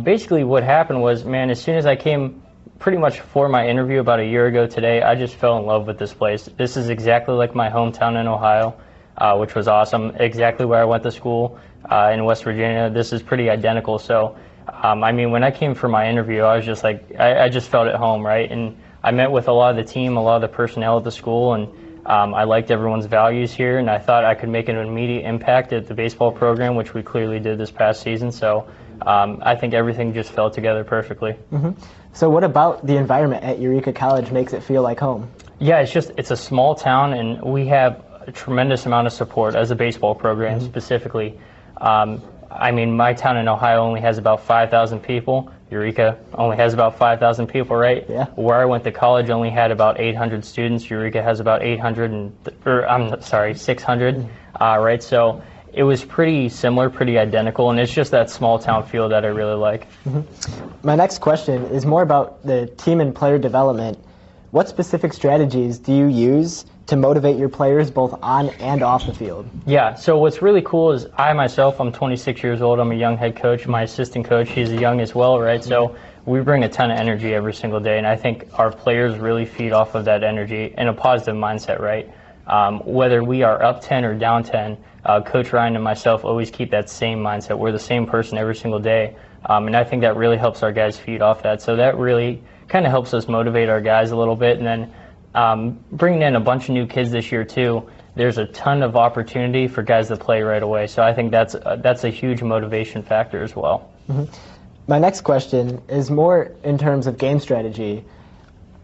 Basically, what happened was, man, as soon as I came pretty much for my interview about a year ago today, I just fell in love with this place. This is exactly like my hometown in Ohio, which was awesome. Exactly where I went to school in West Virginia. This is pretty identical. So, I mean, when I came for my interview, I was just like, I just felt at home, right? And I met with a lot of the team, a lot of the personnel at the school, and I liked everyone's values here, and I thought I could make an immediate impact at the baseball program, which we clearly did this past season. So I think everything just fell together perfectly. Mm-hmm. So what about the environment at Eureka College makes it feel like home? Yeah, it's a small town, and we have a tremendous amount of support as a baseball program specifically. I mean, my town in Ohio only has about 5,000 people. Eureka only has about 5,000 people, right? Yeah. Where I went to college only had about 800 students. Eureka has about 600, right? So it was pretty similar, pretty identical, and it's just that small town feel that I really like. My next question is more about the team and player development. What specific strategies do you use to motivate your players both on and off the field? Yeah, so what's really cool is I myself, I'm 26 years old, I'm a young head coach. My assistant coach, he's young as well, right? So we bring a ton of energy every single day, and I think our players really feed off of that energy in a positive mindset, right? Whether we are up 10 or down 10, Coach Ryan and myself always keep that same mindset. We're the same person every single day, and I think that really helps our guys feed off that. So that really kind of helps us motivate our guys a little bit, and then bringing in a bunch of new kids this year too, there's a ton of opportunity for guys to play right away. So I think that's a huge motivation factor as well. My next question is more in terms of game strategy.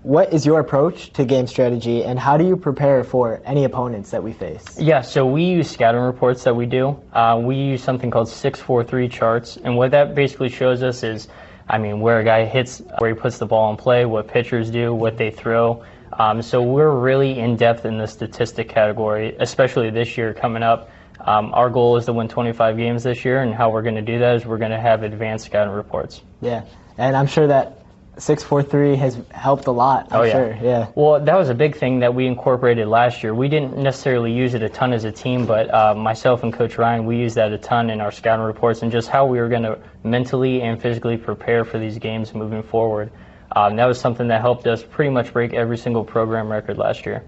What is your approach to game strategy, and how do you prepare for any opponents that we face? Yeah, so we use scouting reports that we do. We use something called 6-4-3 charts, and what that basically shows us is, I mean, where a guy hits, where he puts the ball in play, what pitchers do, what they throw. So we're really in-depth in the statistic category, especially this year coming up. Our goal is to win 25 games this year, and how we're going to do that is we're going to have advanced scouting reports. Yeah, and I'm sure that 6-4-3 has helped a lot, I'm sure. Yeah. Well, that was a big thing that we incorporated last year. We didn't necessarily use it a ton as a team, but myself and Coach Ryan, we used that a ton in our scouting reports and just how we were going to mentally and physically prepare for these games moving forward. That was something that helped us pretty much break every single program record last year.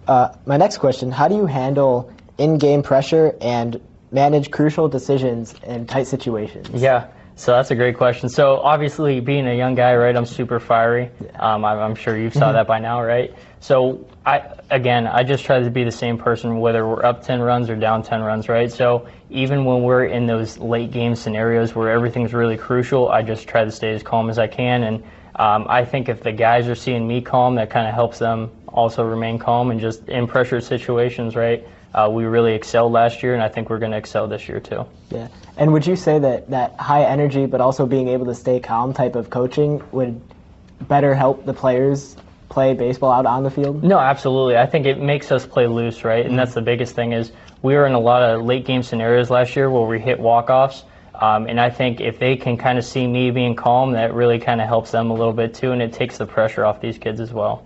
My next question, how do you handle in-game pressure and manage crucial decisions in tight situations? Yeah. So that's a great question. So obviously, being a young guy, right, I'm super fiery. I'm sure you saw that by now, right? So I just try to be the same person whether we're up 10 runs or down 10 runs, right? So even when we're in those late game scenarios where everything's really crucial, I just try to stay as calm as I can. And I think if the guys are seeing me calm, that kind of helps them also remain calm and just in pressure situations, right? We really excelled last year, and I think we're going to excel this year too. Yeah. And would you say that high energy but also being able to stay calm type of coaching would better help the players play baseball out on the field? No, absolutely. I think it makes us play loose, right? And that's the biggest thing is we were in a lot of late game scenarios last year where we hit walk-offs. And I think if they can kind of see me being calm, that really kind of helps them a little bit too, and it takes the pressure off these kids as well.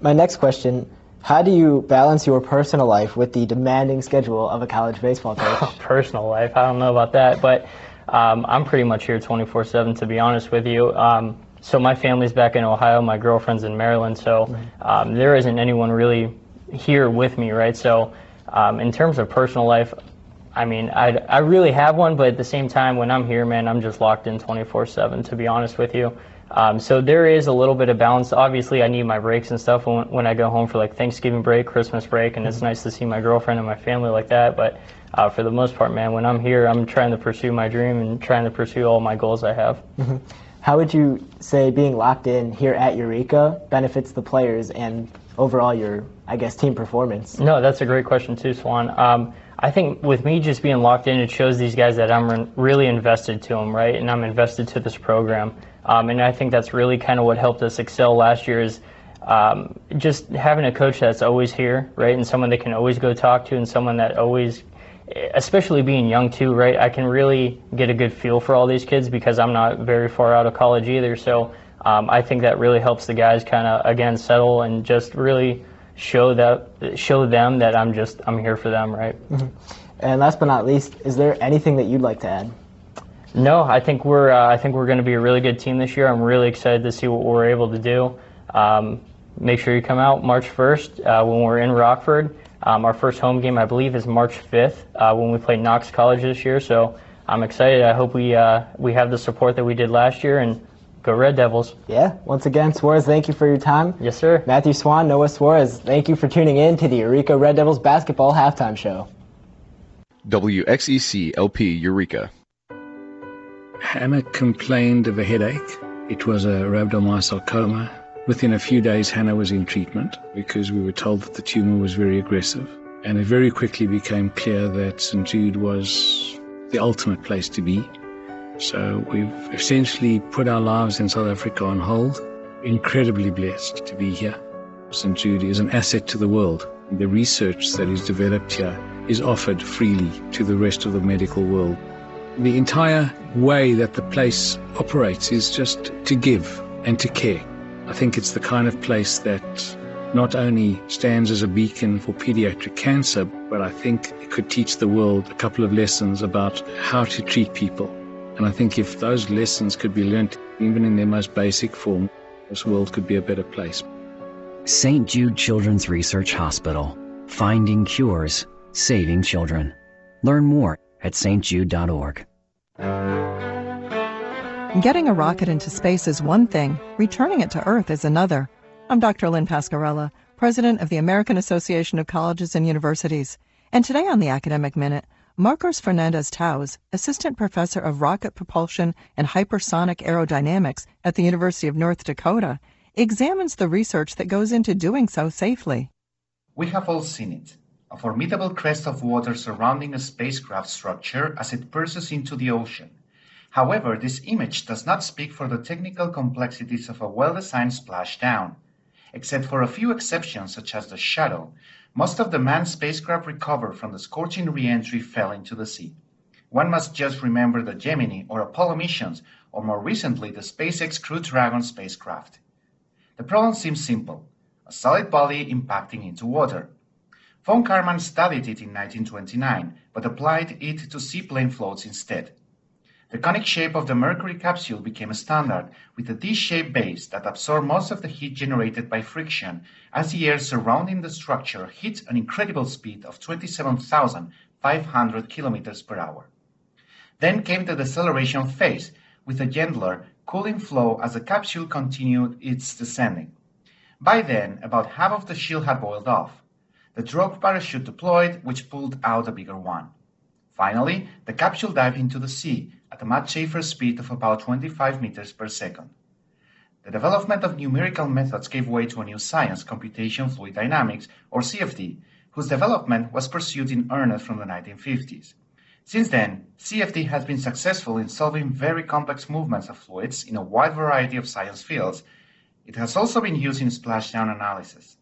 My next question, how do you balance your personal life with the demanding schedule of a college baseball coach? Personal life, I don't know about that, but I'm pretty much here 24/7, to be honest with you. So my family's back in Ohio, my girlfriend's in Maryland, so there isn't anyone really here with me, right? So in terms of personal life, I mean, I really have one, but at the same time, when I'm here, man, I'm just locked in 24/7, to be honest with you. So there is a little bit of balance. Obviously, I need my breaks and stuff when I go home for like Thanksgiving break, Christmas break, and it's nice to see my girlfriend and my family like that. But for the most part, man, when I'm here, I'm trying to pursue my dream and trying to pursue all my goals I have. How would you say being locked in here at Eureka benefits the players and overall your, I guess, team performance? No, that's a great question too, Swan. I think with me just being locked in, it shows these guys that I'm really invested to them, right? And I'm invested to this program. And I think that's really kind of what helped us excel last year is just having a coach that's always here, right? And someone they can always go talk to, and someone that always, especially being young too, right? I can really get a good feel for all these kids because I'm not very far out of college either. So I think that really helps the guys kind of, again, settle and just really show them that I'm here for them, right? And last but not least, is there anything that you'd like to add? No, I think we're going to be a really good team this year. I'm really excited to see what we're able to do. Make sure you come out March 1st when we're in Rockford. Our first home game, I believe, is March 5th when we play Knox College this year. So I'm excited. I hope we have the support that we did last year, and go Red Devils. Yeah. Once again, Suarez, thank you for your time. Yes, sir. Matthew Swan, Noah Suarez, thank you for tuning in to the Eureka Red Devils basketball halftime show. WXEC LP Eureka. Hannah complained of a headache. It was a rhabdomyosarcoma. Within a few days, Hannah was in treatment because we were told that the tumor was very aggressive. And it very quickly became clear that St. Jude was the ultimate place to be. So we've essentially put our lives in South Africa on hold. Incredibly blessed to be here. St. Jude is an asset to the world. The research that is developed here is offered freely to the rest of the medical world. The entire way that the place operates is just to give and to care. I think it's the kind of place that not only stands as a beacon for pediatric cancer, but I think it could teach the world a couple of lessons about how to treat people. And I think if those lessons could be learned, even in their most basic form, this world could be a better place. St. Jude Children's Research Hospital. Finding cures, saving children. Learn more at stjude.org. Getting a rocket into space is one thing, returning it to Earth is another. I'm Dr. Lynn Pascarella, president of the American Association of Colleges and Universities. And today on the Academic Minute, Marcos Fernandez-Taus, assistant professor of rocket propulsion and hypersonic aerodynamics at the University of North Dakota, examines the research that goes into doing so safely. We have all seen it, a formidable crest of water surrounding a spacecraft structure as it bursts into the ocean. However, this image does not speak for the technical complexities of a well-designed splashdown. Except for a few exceptions, such as the shuttle, most of the manned spacecraft recovered from the scorching re-entry fell into the sea. One must just remember the Gemini or Apollo missions, or more recently the SpaceX Crew Dragon spacecraft. The problem seems simple, a solid body impacting into water. Von Karman studied it in 1929, but applied it to seaplane floats instead. The conic shape of the Mercury capsule became a standard, with a D-shaped base that absorbed most of the heat generated by friction as the air surrounding the structure hit an incredible speed of 27,500 kilometers per hour. Then came the deceleration phase, with a gentler, cooling flow as the capsule continued its descending. By then, about half of the shield had boiled off. The drop parachute deployed, which pulled out a bigger one. Finally, the capsule dived into the sea at a much safer speed of about 25 meters per second. The development of numerical methods gave way to a new science, computation fluid dynamics, or CFD, whose development was pursued in earnest from the 1950s. Since then, CFD has been successful in solving very complex movements of fluids in a wide variety of science fields. It has also been used in splashdown analysis.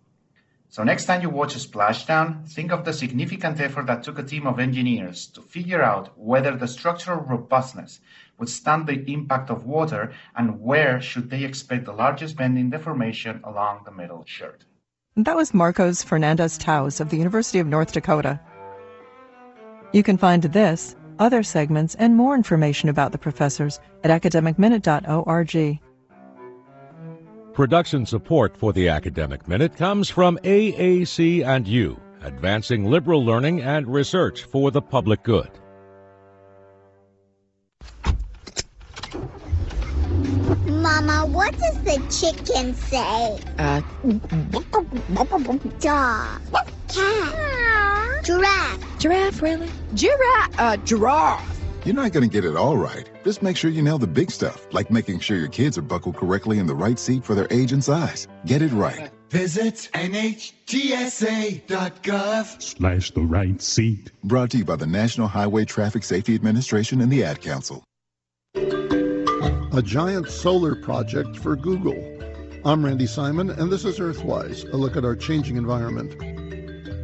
So next time you watch a splashdown, think of the significant effort that took a team of engineers to figure out whether the structural robustness would stand the impact of water and where should they expect the largest bending deformation along the metal shirt. That was Marcos Fernandez-Taus of the University of North Dakota. You can find this, other segments, and more information about the professors at academicminute.org. Production support for the Academic Minute comes from AAC and U, advancing liberal learning and research for the public good. Mama, what does the chicken say? Dog. Cat. Giraffe. Giraffe, really? Giraffe. You're not going to get it all right. Just make sure you nail the big stuff, like making sure your kids are buckled correctly in the right seat for their age and size. Get it right. Visit NHTSA.gov/the right seat. Brought to you by the National Highway Traffic Safety Administration and the Ad Council. A giant solar project for Google. I'm Randy Simon, and this is Earthwise, a look at our changing environment.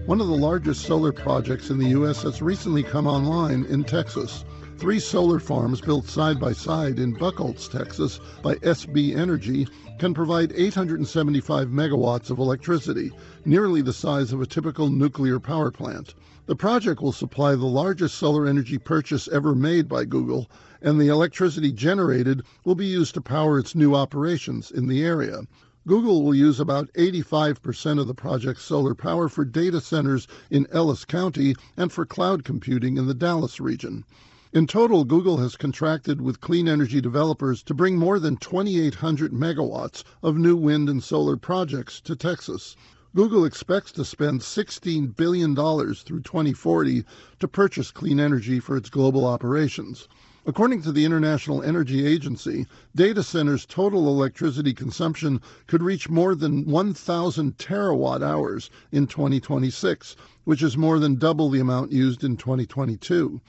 One of the largest solar projects in the U.S. has recently come online in Texas. 3 solar farms built side by side in Buchholz, Texas by SB Energy can provide 875 megawatts of electricity, nearly the size of a typical nuclear power plant. The project will supply the largest solar energy purchase ever made by Google, and the electricity generated will be used to power its new operations in the area. Google will use about 85% of the project's solar power for data centers in Ellis County and for cloud computing in the Dallas region. In total, Google has contracted with clean energy developers to bring more than 2,800 megawatts of new wind and solar projects to Texas. Google expects to spend $16 billion through 2040 to purchase clean energy for its global operations. According to the International Energy Agency, data centers' total electricity consumption could reach more than 1,000 terawatt hours in 2026, which is more than double the amount used in 2022.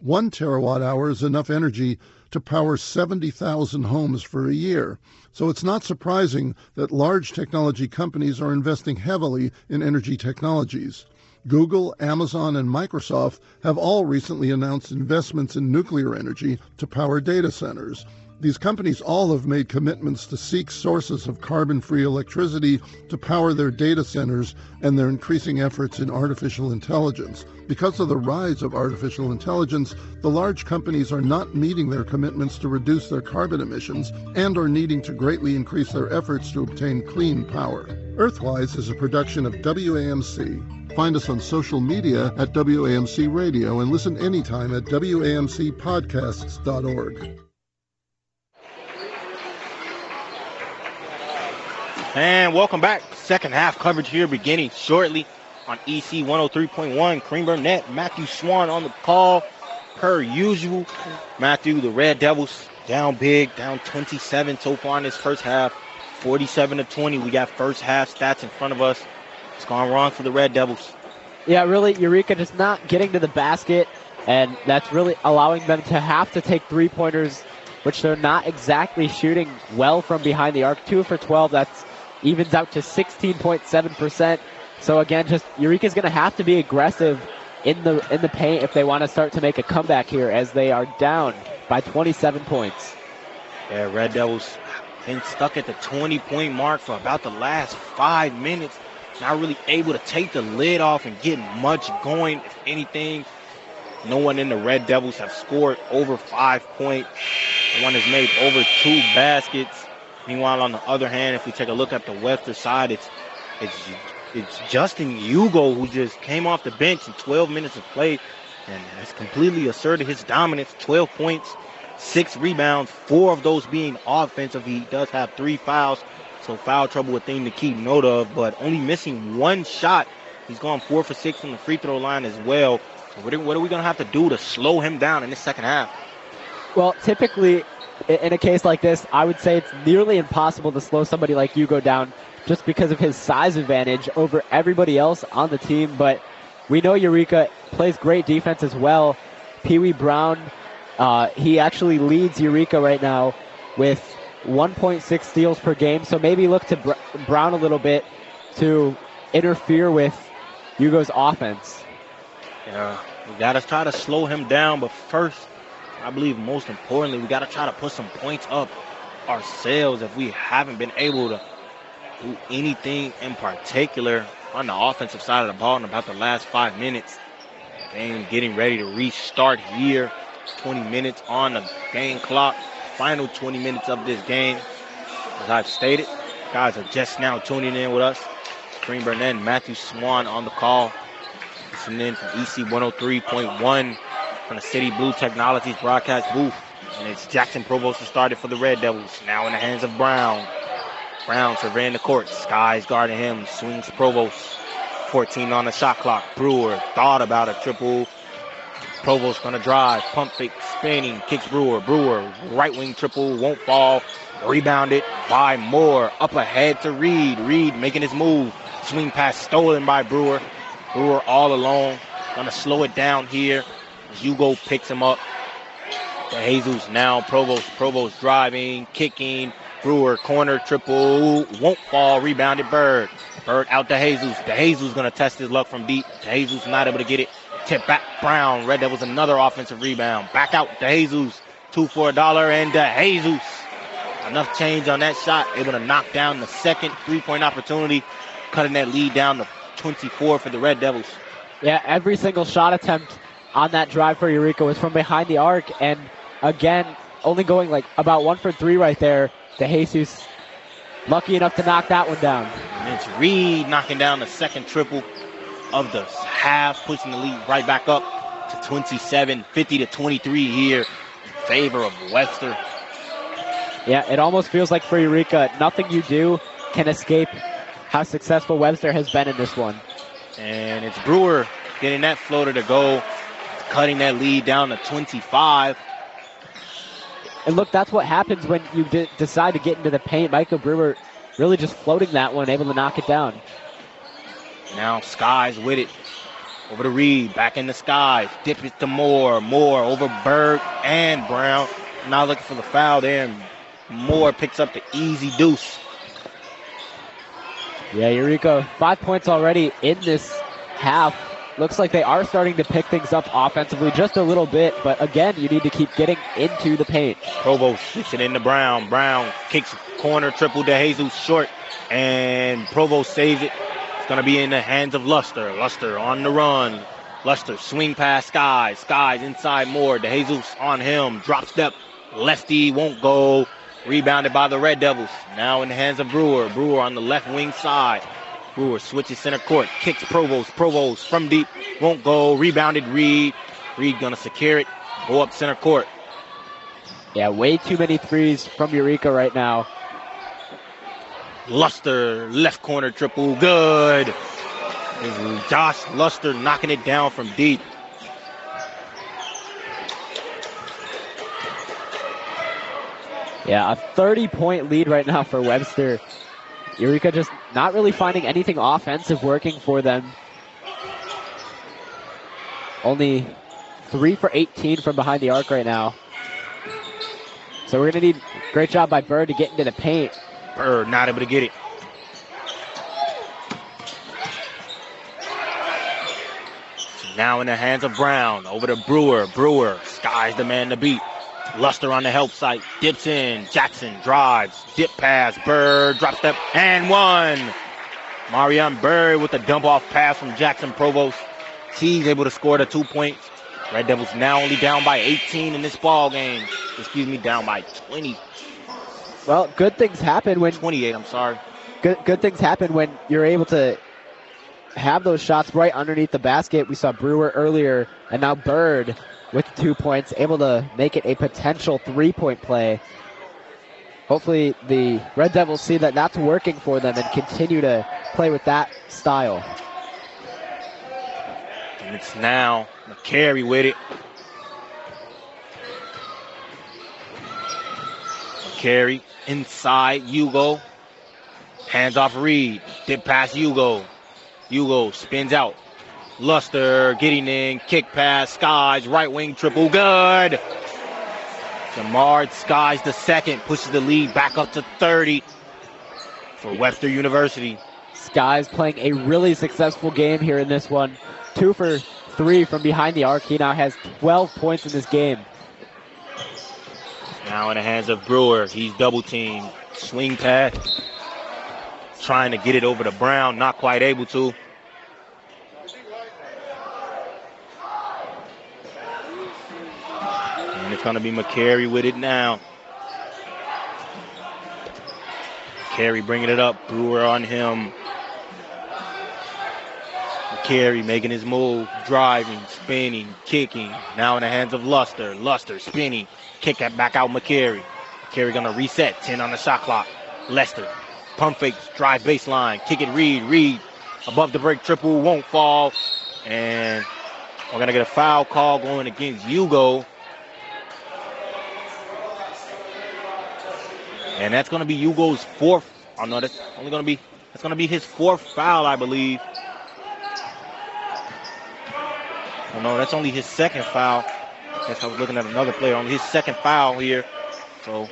1 terawatt hour is enough energy to power 70,000 homes for a year. So it's not surprising that large technology companies are investing heavily in energy technologies. Google, Amazon, and Microsoft have all recently announced investments in nuclear energy to power data centers. These companies all have made commitments to seek sources of carbon-free electricity to power their data centers and their increasing efforts in artificial intelligence. Because of the rise of artificial intelligence, the large companies are not meeting their commitments to reduce their carbon emissions and are needing to greatly increase their efforts to obtain clean power. Earthwise is a production of WAMC. Find us on social media at WAMC Radio and listen anytime at WAMCpodcasts.org. And welcome back. Second half coverage here beginning shortly on EC 103.1. Cream Burnett, Matthew Swan on the call per usual. Matthew, the Red Devils down big, down 27 so far in this first half, 47-20. We got first half stats in front of us. It's gone wrong for the Red Devils. Yeah, really, Eureka just not getting to the basket, and that's really allowing them to have to take three-pointers, which they're not exactly shooting well from behind the arc. 2 for 12, that's evens out to 16.7%. So again, just Eureka's going to have to be aggressive in the paint if they want to start to make a comeback here, as they are down by 27 points. Yeah, Red Devils been stuck at the 20-point mark for about the last 5 minutes. Not really able to take the lid off and get much going. If anything, no one in the Red Devils have scored over 5 points. No one has made over 2 baskets. Meanwhile, on the other hand, if we take a look at the Webster side, it's Justin Hugo, who just came off the bench in 12 minutes of play and has completely asserted his dominance. 12 points, 6 rebounds, 4 of those being offensive. He does have 3 fouls, so foul trouble a thing to keep note of, but only missing 1 shot. He's gone 4 for 6 from the free throw line as well. So what are we going to have to do to slow him down in the second half? Well, typically in a case like this, I would say it's nearly impossible to slow somebody like Hugo down just because of his size advantage over everybody else on the team. But we know Eureka plays great defense as well. Pee Wee Brown, he actually leads Eureka right now with 1.6 steals per game. So maybe look to Brown a little bit to interfere with Hugo's offense. Yeah, we got to try to slow him down. But first, I believe most importantly, we got to try to put some points up ourselves if we haven't been able to do anything in particular on the offensive side of the ball in about the last 5 minutes. Game getting ready to restart here. 20 minutes on the game clock. Final 20 minutes of this game. As I've stated, guys are just now tuning in with us. Kareem Burnett and Matthew Swan on the call. Listening in from EC 103.1 from the City Blue Technologies broadcast booth. And it's Jackson Provost who started for the Red Devils. Now in the hands of Brown. Brown surveying the court. Skies guarding him. Swings Provost. 14 on the shot clock. Brewer thought about a triple. Provost gonna drive. Pump fake. Spinning. Kicks Brewer. Brewer. Right wing triple. Won't fall. Rebounded by Moore. Up ahead to Reed. Reed making his move. Swing pass stolen by Brewer. Brewer all alone. Gonna slow it down here. Hugo picks him up. DeJesus now. Provost driving. Kicking. Brewer corner triple. Won't fall. Rebounded Bird. Bird out to Jesus. DeJesus gonna test his luck from deep. DeJesus not able to get it. Tip back Brown. Red Devils another offensive rebound. Back out DeJesus. 2 for $1 and DeJesus. Enough change on that shot. Able to knock down the second 3-point opportunity. Cutting that lead down to 24 for the Red Devils. Yeah, every single shot attempt on that drive for Eureka was from behind the arc. And again, only going like about 1 for 3 right there. DeJesus lucky enough to knock that one down. And it's Reed knocking down the second triple of the half, pushing the lead right back up to 27, 50-23 here in favor of Webster. Yeah, it almost feels like for Eureka, nothing you do can escape how successful Webster has been in this one. And it's Brewer getting that floater to go, cutting that lead down to 25. And look, that's what happens when you decide to get into the paint. Michael Brewer really just floating that one, able to knock it down. Now Skies with it. Over to Reed, back in the Skies. Dip it to Moore. Moore over Berg and Brown. Now looking for the foul there. And Moore picks up the easy deuce. Yeah, Eureka, 5 points already in this half. Looks like they are starting to pick things up offensively just a little bit, but again, you need to keep getting into the paint. Provost gets it into Brown. Brown kicks corner triple to Jesus short, and Provost saves it. It's going to be in the hands of Luster. Luster on the run. Luster swing past Skies. Skies inside Moore. DeJesus on him. Drop step. Lefty won't go. Rebounded by the Red Devils. Now in the hands of Brewer. Brewer on the left wing side. Brewer switches center court. Kicks Provost. Provost from deep. Won't go. Rebounded Reed. Reed gonna secure it. Go up center court. Yeah, way too many threes from Eureka right now. Luster, left corner triple. Good. Josh Luster knocking it down from deep. Yeah, a 30-point lead right now for Webster. Eureka just not really finding anything offensive working for them. Only 3 for 18 from behind the arc right now. So we're going to need great job by Bird to get into the paint. Bird not able to get it. So now in the hands of Brown. Over to Brewer. Brewer, Sky's the man to beat. Luster on the help site, dips in, Jackson drives, dip pass, Bird, drop step, and one. Marion Bird with the dump off pass from Jackson Provost. He's able to score the 2 points. Red Devils now only down by 18 in this ball game. Excuse me, down by 20. Well, good things happen when 28, I'm sorry. Good things happen when you're able to have those shots right underneath the basket. We saw Brewer earlier, and now Bird with 2 points, able to make it a potential 3-point play. Hopefully the Red Devils see that that's working for them and continue to play with that style. And it's now McCary with it. McCary inside Hugo. Hands off Reed. Dip past Hugo. Hugo spins out. Luster getting in. Kick pass. Skies. Right wing triple. Good. Jamard Skies the second. Pushes the lead back up to 30 for Webster University. Skies playing a really successful game here in this one. 2 for 3 from behind the arc. He now has 12 points in this game. Now in the hands of Brewer. He's double teamed. Swing pass. Trying to get it over to Brown. Not quite able to. And it's going to be McCary with it now. McCary bringing it up. Brewer on him. McCary making his move. Driving, spinning, kicking. Now in the hands of Luster. Luster spinning. Kick that back out McCary. McCary going to reset. 10 on the shot clock. Lester. Pump fakes. Drive baseline. Kick it Reed. Reed above the break. Triple. Won't fall. And we're going to get a foul call going against Hugo. And that's going to be Hugo's fourth. Oh no, that's going to be his fourth foul, I believe. Oh no, that's only his second foul. I guess I was looking at another player. Only his second foul here. So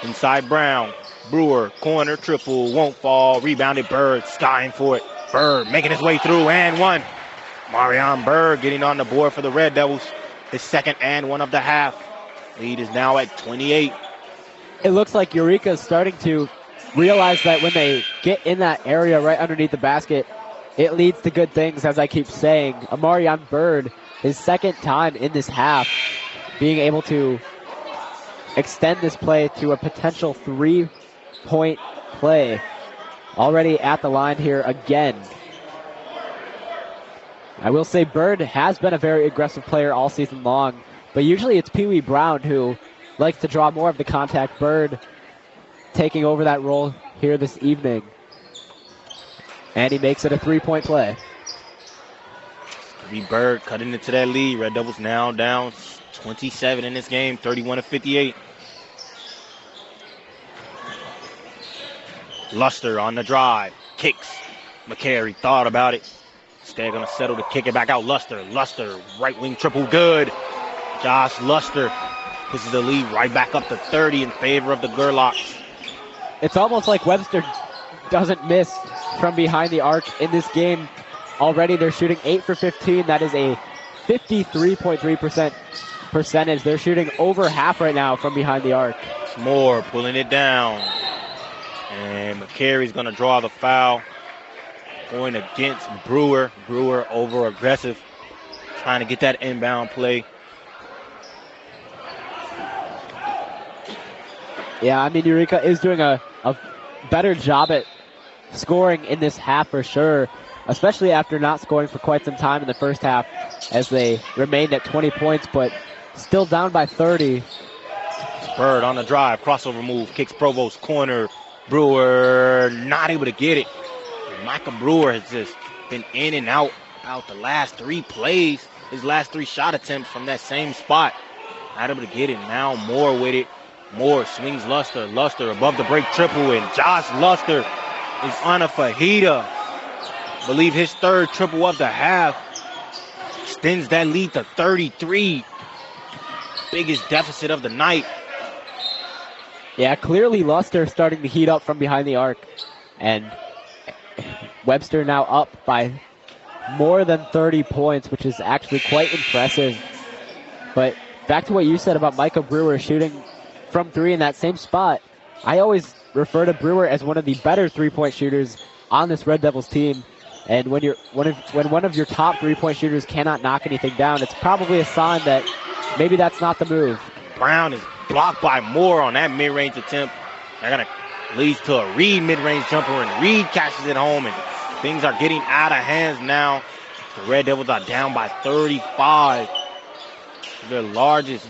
inside Brown. Brewer, corner, triple, won't fall. Rebounded Bird, skying for it. Bird making his way through and one. Marion Bird getting on the board for the Red Devils. His second and one of the half. Lead is now at 28. It looks like Eureka is starting to realize that when they get in that area right underneath the basket, it leads to good things, as I keep saying. Amarion Bird, his second time in this half, being able to extend this play to a potential 3-point play. Already at the line here again. I will say Bird has been a very aggressive player all season long, but usually it's Pee Wee Brown who likes to draw more of the contact. Bird taking over that role here this evening. And he makes it a 3-point play. Bird cutting into that lead. Red Devils now down 27 in this game, 31-58. Luster on the drive. Kicks. McCary thought about it. Instead going to settle to kick it back out. Luster, right wing triple, good. Josh Luster pushes the lead right back up to 30 in favor of the Gerlachs. It's almost like Webster doesn't miss from behind the arc in this game. Already they're shooting 8 for 15. That is a 53.3% percentage. They're shooting over half right now from behind the arc. Moore pulling it down. And McCary's going to draw the foul. Going against Brewer. Brewer over aggressive. Trying to get that inbound play. Yeah, I mean, Eureka is doing a better job at scoring in this half for sure, especially after not scoring for quite some time in the first half as they remained at 20 points, but still down by 30. Bird on the drive, crossover move, kicks Provost, corner. Brewer not able to get it. Michael Brewer has just been in and out about the last 3 plays, his last 3 shot attempts from that same spot. Not able to get it. Now Moore with it. Moore swings Luster. Luster above the break triple, and Josh Luster is on a fajita. Believe his third triple of the half. Extends that lead to 33. Biggest deficit of the night. Yeah, clearly Luster starting to heat up from behind the arc. And Webster now up by more than 30 points, which is actually quite impressive. But back to what you said about Michael Brewer shooting from 3 in that same spot. I always refer to Brewer as one of the better 3-point shooters on this Red Devils team. And when one of your top 3-point shooters cannot knock anything down, it's probably a sign that maybe that's not the move. Brown is blocked by Moore on that mid-range attempt. That kind of leads to a Reed mid-range jumper, and Reed catches it home, and things are getting out of hands now. The Red Devils are down by 35. Their largest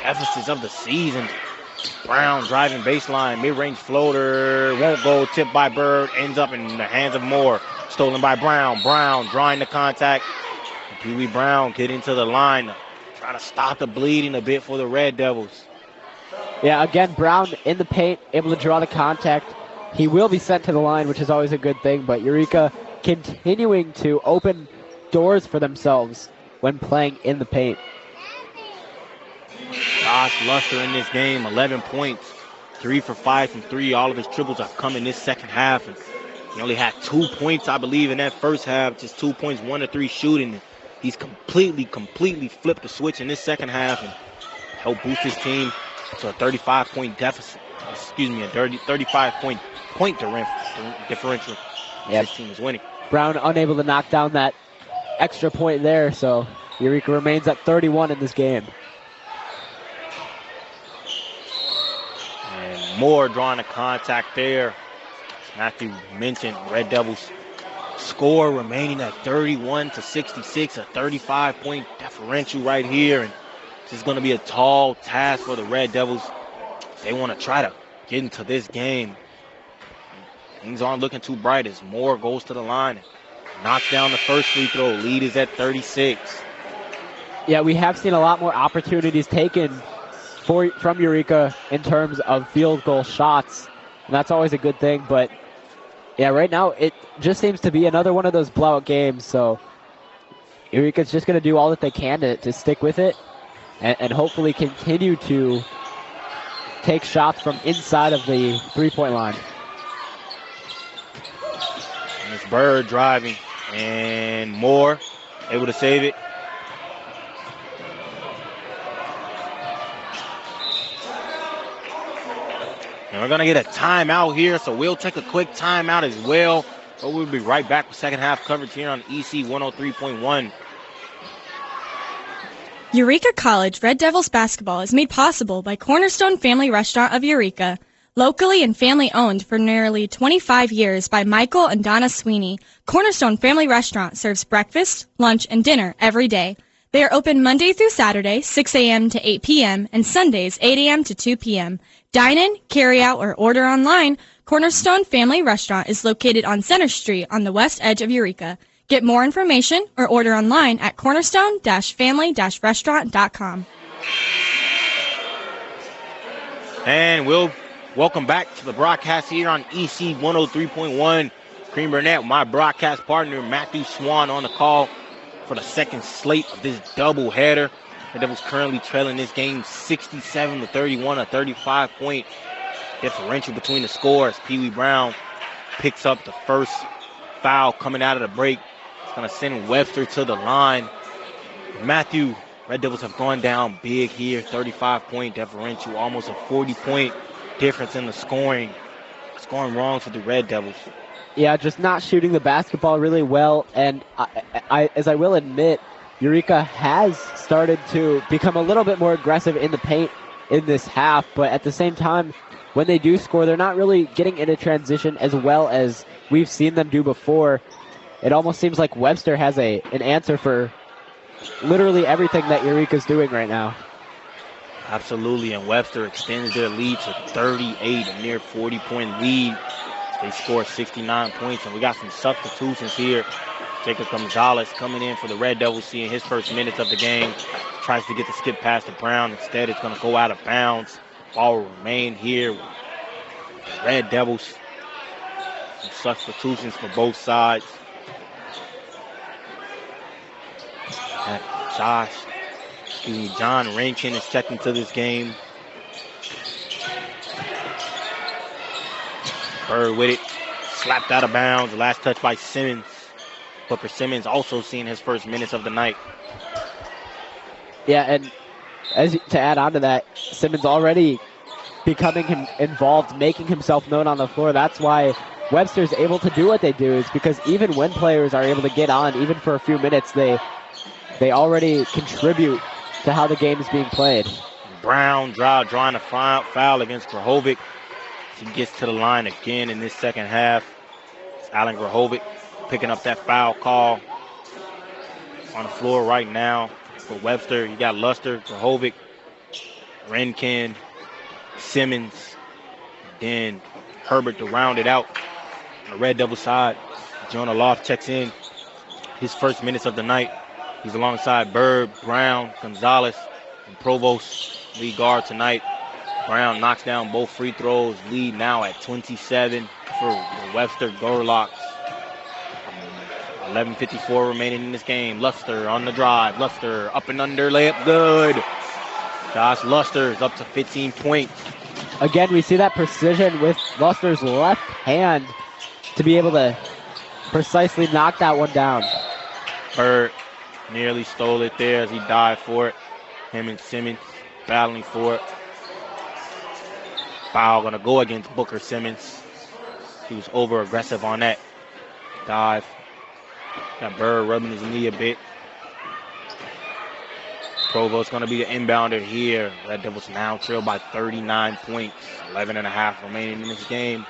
deficits of the season. Brown driving baseline, mid-range floater, won't go, tipped by Bird, ends up in the hands of Moore. Stolen by Brown. Brown drawing the contact. Pee Wee Brown getting to the line. Try to stop the bleeding a bit for the Red Devils. Yeah, again, Brown in the paint, able to draw the contact. He will be sent to the line, which is always a good thing, but Eureka continuing to open doors for themselves when playing in the paint. Josh Luster in this game, 11 points, 3 for 5 from 3. All of his triples have come in this second half. And he only had 2 points, I believe, in that first half, just 2 points, 1 to 3 shooting. He's completely flipped the switch in this second half and helped boost his team to a 35-point deficit. Excuse me, a 35-point differential. Yep. His team is winning. Brown unable to knock down that extra point there, so Eureka remains at 31 in this game. And Moore drawing a contact there. As Matthew mentioned, Red Devils score remaining at 31-66, a 35-point differential right here. And this is going to be a tall task for the Red Devils. They want to try to get into this game. Things aren't looking too bright as Moore goes to the line and knocks down the first free throw. Lead is at 36. Yeah, we have seen a lot more opportunities taken from Eureka in terms of field goal shots, and that's always a good thing. But yeah, right now it just seems to be another one of those blowout games. So Eureka's just going to do all that they can to stick with it and hopefully continue to take shots from inside of the three-point line. And it's Bird driving, and Moore able to save it. And we're going to get a timeout here, so we'll take a quick timeout as well. But we'll be right back with second half coverage here on EC 103.1. Eureka College Red Devils basketball is made possible by Cornerstone Family Restaurant of Eureka. Locally and family owned for nearly 25 years by Michael and Donna Sweeney, Cornerstone Family Restaurant serves breakfast, lunch, and dinner every day. They are open Monday through Saturday, 6 a.m. to 8 p.m., and Sundays, 8 a.m. to 2 p.m. Dine in, carry out, or order online. Cornerstone Family Restaurant is located on Center Street on the west edge of Eureka. Get more information or order online at cornerstone-family-restaurant.com. And we'll welcome back to the broadcast here on EC 103.1. Cream Burnett, my broadcast partner, Matthew Swan, on the call for the second slate of this doubleheader. The Devils currently trailing this game 67-31, a 35-point differential between the scores. Pee Wee Brown picks up the first foul coming out of the break. It's going to send Webster to the line. Matthew, Red Devils have gone down big here, 35-point differential, almost a 40-point difference in the scoring. What's going wrong for the Red Devils? Yeah, just not shooting the basketball really well, and as I will admit, Eureka has started to become a little bit more aggressive in the paint in this half, but at the same time, when they do score, they're not really getting into transition as well as we've seen them do before. It almost seems like Webster has an answer for literally everything that Eureka's doing right now. Absolutely, and Webster extends their lead to 38, a near 40-point lead. They scored 69 points, and we got some substitutions here. Jacob Gonzalez coming in for the Red Devils, seeing his first minutes of the game. Tries to get the skip pass to Brown. Instead, it's going to go out of bounds. Ball will remain here with the Red Devils. Some substitutions for both sides. John Rankin is checked into this game. Bird with it, slapped out of bounds. The last touch by Simmons. Booker Simmons also seeing his first minutes of the night. Yeah, and to add on to that, Simmons already becoming involved, making himself known on the floor. That's why Webster's able to do what they do, is because even when players are able to get on, even for a few minutes, they already contribute to how the game is being played. Brown drawing a foul against Grahovic. He gets to the line again in this second half. It's Alan Grahovic picking up that foul call on the floor right now for Webster. You got Luster, Grahovic, Rankin, Simmons, then Herbert to round it out. On the Red Devil side, Jonah Loft checks in his first minutes of the night. He's alongside Bird, Brown, Gonzalez, and Provost, lead guard tonight. Brown knocks down both free throws. Lead now at 27 for the Webster Gorlocks. 11:54 remaining in this game. Luster on the drive. Luster up and under layup. Good. Josh Luster is up to 15 points. Again, we see that precision with Luster's left hand to be able to precisely knock that one down. Bird nearly stole it there as he dived for it. Him and Simmons battling for it. Foul going to go against Booker Simmons. He was over aggressive on that dive. Got Bird rubbing his knee a bit. Provo's going to be the inbounder here. Red Devils now trail by 39 points. 11.5 remaining in this game.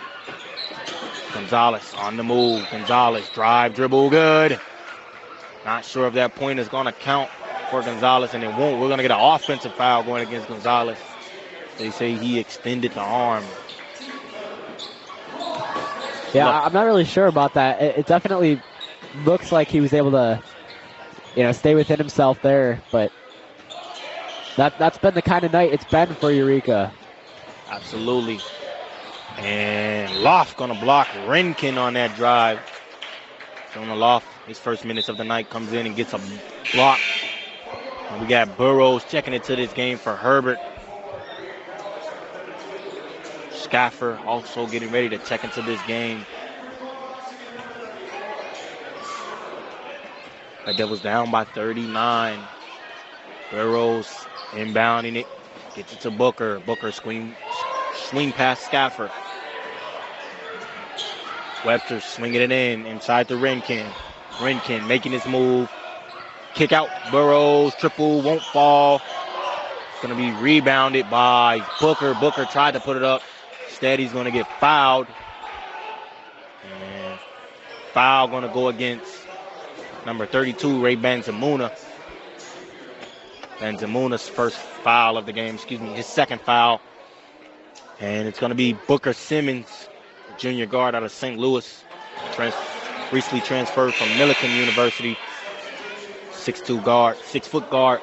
Gonzalez on the move. Gonzalez drive, dribble, good. Not sure if that point is going to count for Gonzalez, and it won't. We're going to get an offensive foul going against Gonzalez. They say he extended the arm. Yeah, I'm not really sure about that. It definitely looks like he was able to, stay within himself there, but that's been the kind of night it's been for Eureka. Absolutely. And Loft going to block Renkin on that drive. Jonah Loft, his first minutes of the night, comes in and gets a block. And we got Burrows checking into this game for Herbert. Schaffer also getting ready to check into this game. Red Devils down by 39. Burrows inbounding it. Gets it to Booker. Booker swing past Schaffer. Webster swinging it inside to Renkin. Renkin making his move. Kick out. Burrows. Triple. Won't fall. It's going to be rebounded by Booker. Booker tried to put it up. Instead, he's going to get fouled. And foul going to go against number 32, Ray Benzamuna. Benzamuna's first foul of the game, his second foul. And it's going to be Booker Simmons, junior guard out of St. Louis. Recently transferred from Millikan University. 6'2 guard, 6-foot guard.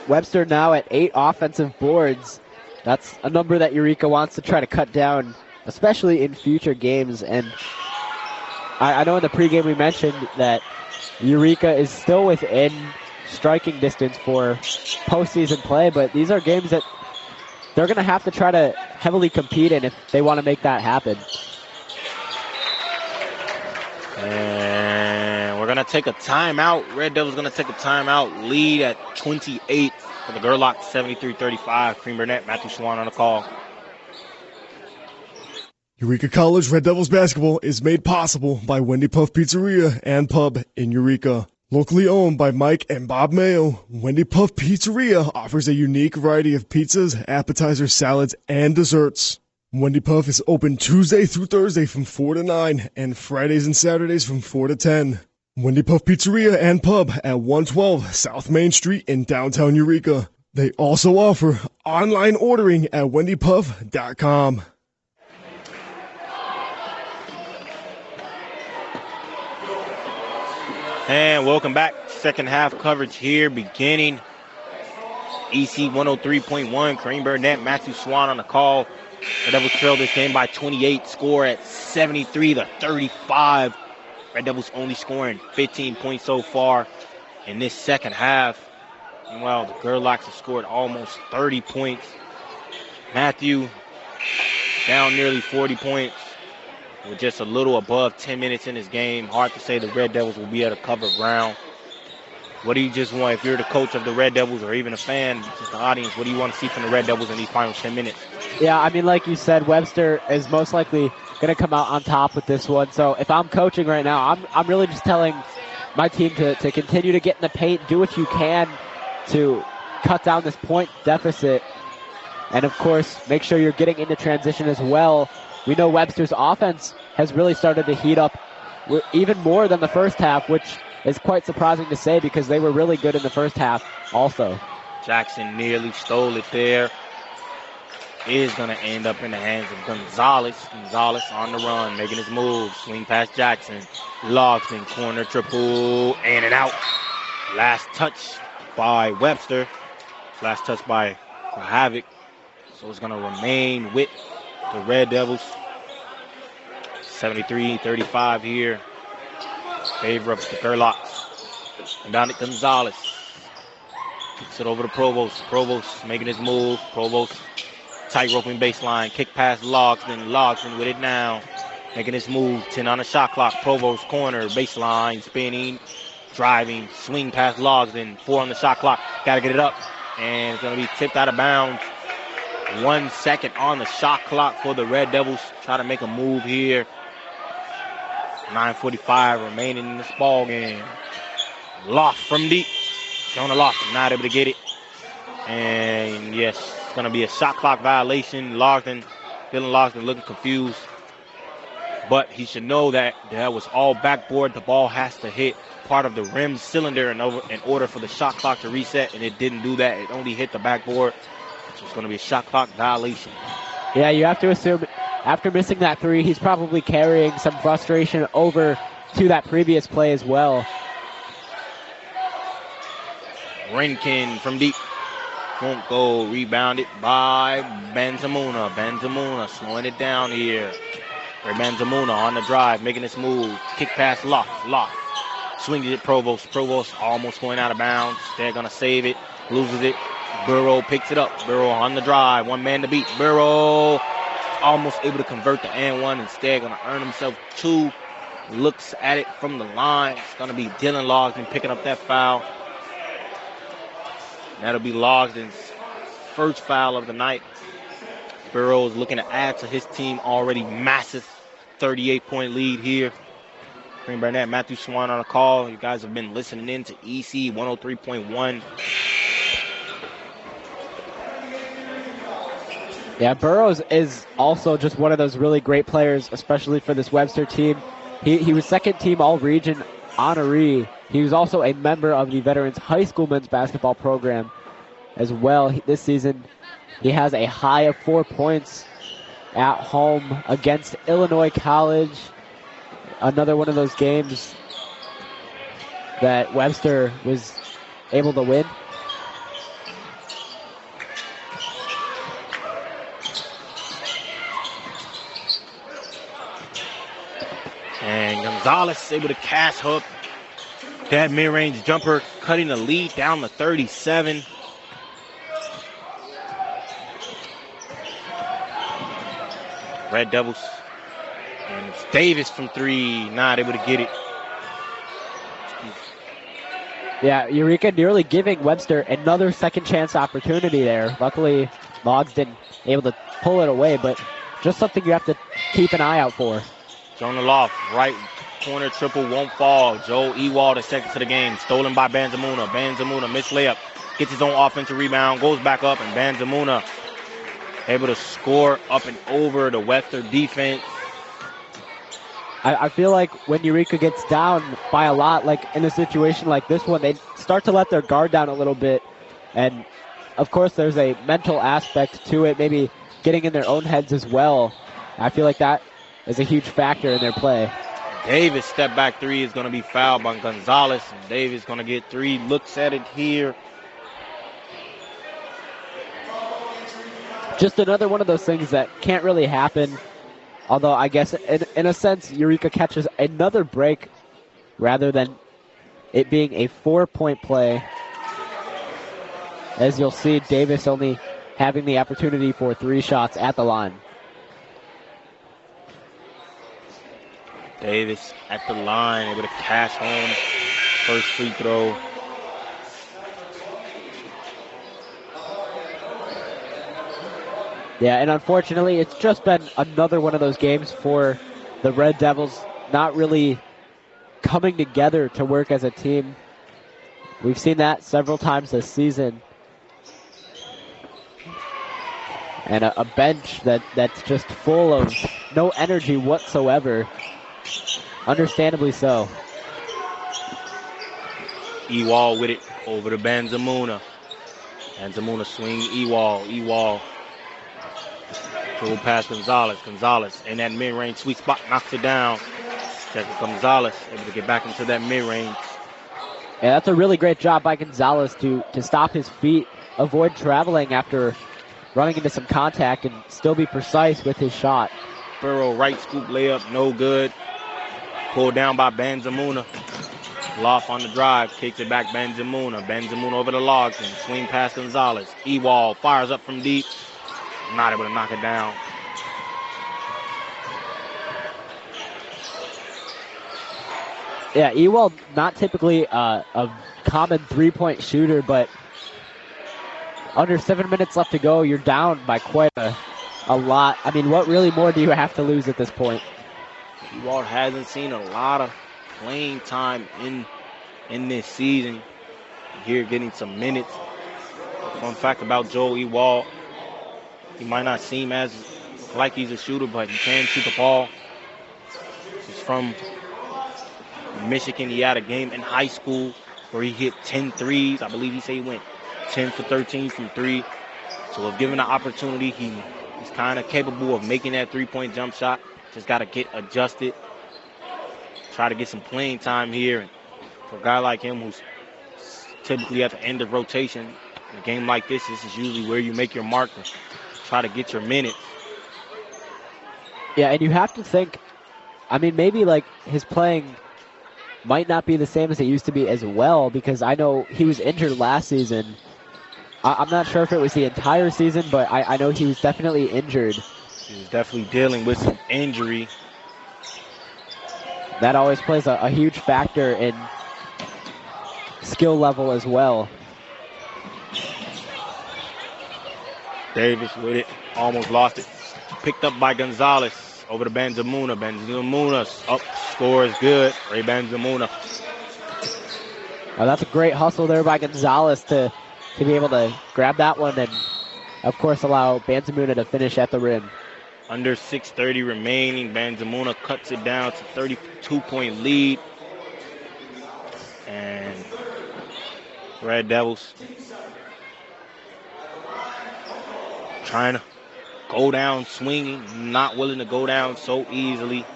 Webster now at 8 offensive boards. That's a number that Eureka wants to try to cut down, especially in future games. And I know in the pregame we mentioned that Eureka is still within striking distance for postseason play, but these are games that they're going to have to try to heavily compete in if they want to make that happen. And we're going to take a timeout. Red Devils going to take a timeout. Lead at 28 for the Gerlach, 73-35. Cream Burnett, Matthew Swan on the call. Eureka College Red Devils basketball is made possible by Wendy Puff Pizzeria and Pub in Eureka. Locally owned by Mike and Bob Mayo, Wendy Puff Pizzeria offers a unique variety of pizzas, appetizers, salads, and desserts. Wendy Puff is open Tuesday through Thursday from 4 to 9 and Fridays and Saturdays from 4 to 10. Wendy Puff Pizzeria and Pub at 112 South Main Street in downtown Eureka. They also offer online ordering at wendypuff.com. And welcome back. Second half coverage here beginning. EC 103.1. Kareem Burnett, Matthew Swan on the call. The Devils trail this game by 28. Score at 73-35. Red Devils only scoring 15 points so far in this second half. Meanwhile, the Gerlachs have scored almost 30 points. Matthew down nearly 40 points. With just a little above 10 minutes in this game. Hard to say the Red Devils will be able to cover ground. What do you just want, if you're the coach of the Red Devils or even a fan, just the audience, what do you want to see from the Red Devils in these final 10 minutes? Yeah, I mean, like you said, Webster is most likely going to come out on top with this one. So if I'm coaching right now, I'm really just telling my team to continue to get in the paint, do what you can to cut down this point deficit. And, of course, make sure you're getting into transition as well. We know Webster's offense has really started to heat up even more than the first half, which is quite surprising to say because they were really good in the first half also. Jackson nearly stole it there. Is going to end up in the hands of Gonzalez. Gonzalez on the run, making his move. Swing past Jackson. Logston, corner triple, in and out. Last touch by Webster. Last touch by Havoc. So it's going to remain with the Red Devils. 73-35 here. Favor of the Gerlachs. And down to Gonzalez. Kicks it over to Provost. Provost making his move. Provost tight roping baseline. Kick past Logsdon. Logsdon with it now. Making his move. 10 on the shot clock. Provost corner. Baseline. Spinning. Driving. Swing past Logsdon. 4 on the shot clock. Got to get it up. And it's going to be tipped out of bounds. 1 second on the shot clock for the Red Devils. Try to make a move here. 9:45 remaining in this ball game. Loft from deep. Jonah Loft not able to get it. And yes, it's going to be a shot clock violation. Dylan Logsdon looking confused. But he should know that that was all backboard. The ball has to hit part of the rim cylinder in order for the shot clock to reset. And it didn't do that. It only hit the backboard. So it's going to be a shot clock violation. Yeah, you have to assume after missing that three, he's probably carrying some frustration over to that previous play as well. Rankin from deep. Won't go. Rebounded by Benzamuna. Benzamuna slowing it down here. Benzamuna on the drive, making this move. Kick pass Loft. Loft. Swings it Provost. Provost almost going out of bounds. They're going to save it. Loses it. Burrow picks it up. Burrow on the drive. 1 man to beat. Burrow almost able to convert the and one. Instead, going to earn himself 2. Looks at it from the line. It's going to be Dylan Logsdon picking up that foul. That'll be Logsdon's first foul of the night. Burrow is looking to add to his team already massive 38-point lead here. Green Burnett, Matthew Swan on a call. You guys have been listening in to EC 103.1. Yeah, Burrows is also just one of those really great players, especially for this Webster team. He was second team all-region honoree. He was also a member of the Veterans High School men's basketball program as well. This season, he has a high of 4 points at home against Illinois College. Another one of those games that Webster was able to win. And Gonzalez able to cash hook that mid-range jumper, cutting the lead down to 37. Red Devils. And it's Davis from 3, not able to get it. Yeah, Eureka nearly giving Webster another second chance opportunity there. Luckily, Logsdon able to pull it away, but just something you have to keep an eye out for. Jonah Loft, right corner triple won't fall. Joe Ewald is second to the game. Stolen by Benzamuna. Benzamuna missed layup. Gets his own offensive rebound. Goes back up, and Benzamuna able to score up and over the Webster defense. I feel like when Eureka gets down by a lot, like in a situation like this one, they start to let their guard down a little bit. And, of course, there's a mental aspect to it, maybe getting in their own heads as well. I feel like that is a huge factor in their play. Davis step back 3 is going to be fouled by Gonzalez. And Davis going to get 3 looks at it here. Just another one of those things that can't really happen. Although I guess in a sense, Eureka catches another break rather than it being a 4-point play. As you'll see, Davis only having the opportunity for 3 shots at the line. Davis at the line, able to cash home first free throw. Yeah, and unfortunately, it's just been another one of those games for the Red Devils, not really coming together to work as a team. We've seen that several times this season. And a bench that's just full of no energy whatsoever. Understandably so. Ewald with it over to Benzamuna. Benzamuna swing Ewald. Ewald. Dribble past Gonzalez. Gonzalez in that mid-range sweet spot, knocks it down. Check Gonzalez, able to get back into that mid-range. Yeah, that's a really great job by Gonzalez to stop his feet, avoid traveling after running into some contact and still be precise with his shot. Burrow right scoop layup, no good. Pulled down by Benzamuna. Loft on the drive, kicks it back Benzamuna. Benzamuna over the logs and swing past Gonzalez. Ewald fires up from deep. Not able to knock it down. Yeah, Ewald not typically a common three-point shooter, but under 7 minutes left to go, you're down by quite a lot. I mean, what really more do you have to lose at this point? Ewald hasn't seen a lot of playing time in this season. Here getting some minutes. Fun fact about Joel Ewald, he might not seem as like he's a shooter, but he can shoot the ball. He's from Michigan. He had a game in high school where he hit 10 threes. I believe he said he went 10 for 13 from three. So if given the opportunity, he's kind of capable of making that three-point jump shot. Just got to get adjusted. Try to get some playing time here. And for a guy like him who's typically at the end of rotation, in a game like this is usually where you make your mark and try to get your minutes. Yeah, and you have to think, I mean, maybe like his playing might not be the same as it used to be as well, because I know he was injured last season. I'm not sure if it was the entire season, but I know he was definitely injured. He was definitely dealing with some injury. That always plays a huge factor in skill level as well. Davis with it, almost lost it. Picked up by Gonzalez over to Benzamuna. Benzamuna up, score is good. Ray Benzamuna. Oh, that's a great hustle there by Gonzalez to be able to grab that one and, of course, allow Benzamuna to finish at the rim. Under 6:30 remaining. Benzamuna cuts it down to 32-point lead. And Red Devils trying to go down swinging, not willing to go down so easily.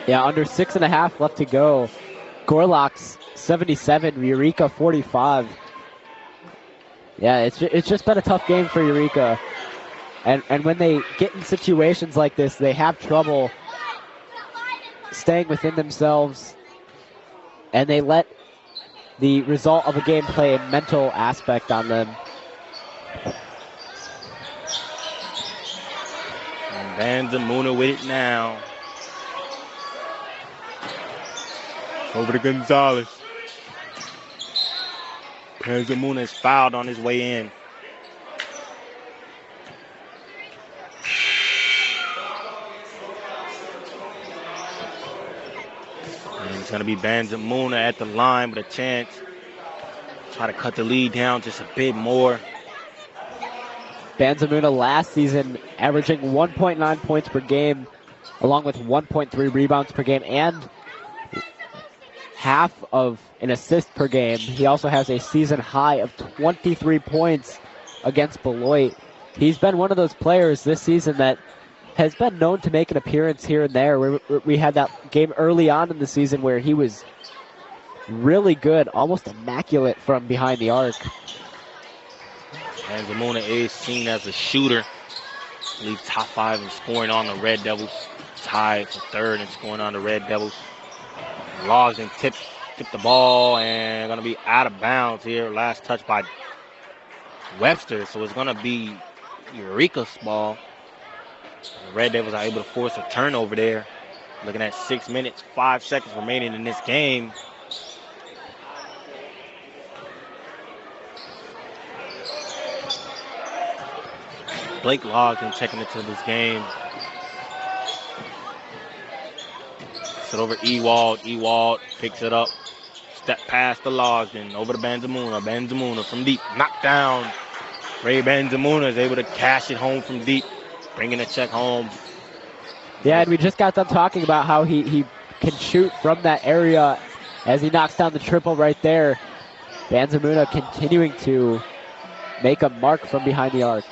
Yeah, under 6.5 left to go. Gorlock's 77, Eureka 45. Yeah, it's just been a tough game for Eureka. And when they get in situations like this, they have trouble staying within themselves, and they let the result of a game play a mental aspect on them. And Benzamuna with it now. Over to Gonzalez. Benzamuna is fouled on his way in. And it's going to be Benzamuna at the line with a chance. Try to cut the lead down just a bit more. Benzamuna last season averaging 1.9 points per game, along with 1.3 rebounds per game and half of an assist per game. He also has a season high of 23 points against Beloit. He's been one of those players this season that has been known to make an appearance here and there. We had that game early on in the season where he was really good, almost immaculate from behind the arc. Benzamuna is seen as a shooter. I believe top 5 in scoring on the Red Devils. Tied for 3rd in scoring on the Red Devils. Logs and tip the ball and going to be out of bounds here. Last touch by Webster. So it's going to be Eureka's ball. The Red Devils are able to force a turnover there. Looking at 6 minutes, 5 seconds remaining in this game. Blake Logden checking into this game. Sit over Ewald. Ewald picks it up. Step past the Logden. Over to Benzamuna. Benzamuna from deep. Knocked down. Ray Benzamuna is able to cash it home from deep. Bringing a check home. Yeah, and we just got done talking about how he can shoot from that area as he knocks down the triple right there. Benzamuna continuing to make a mark from behind the arc.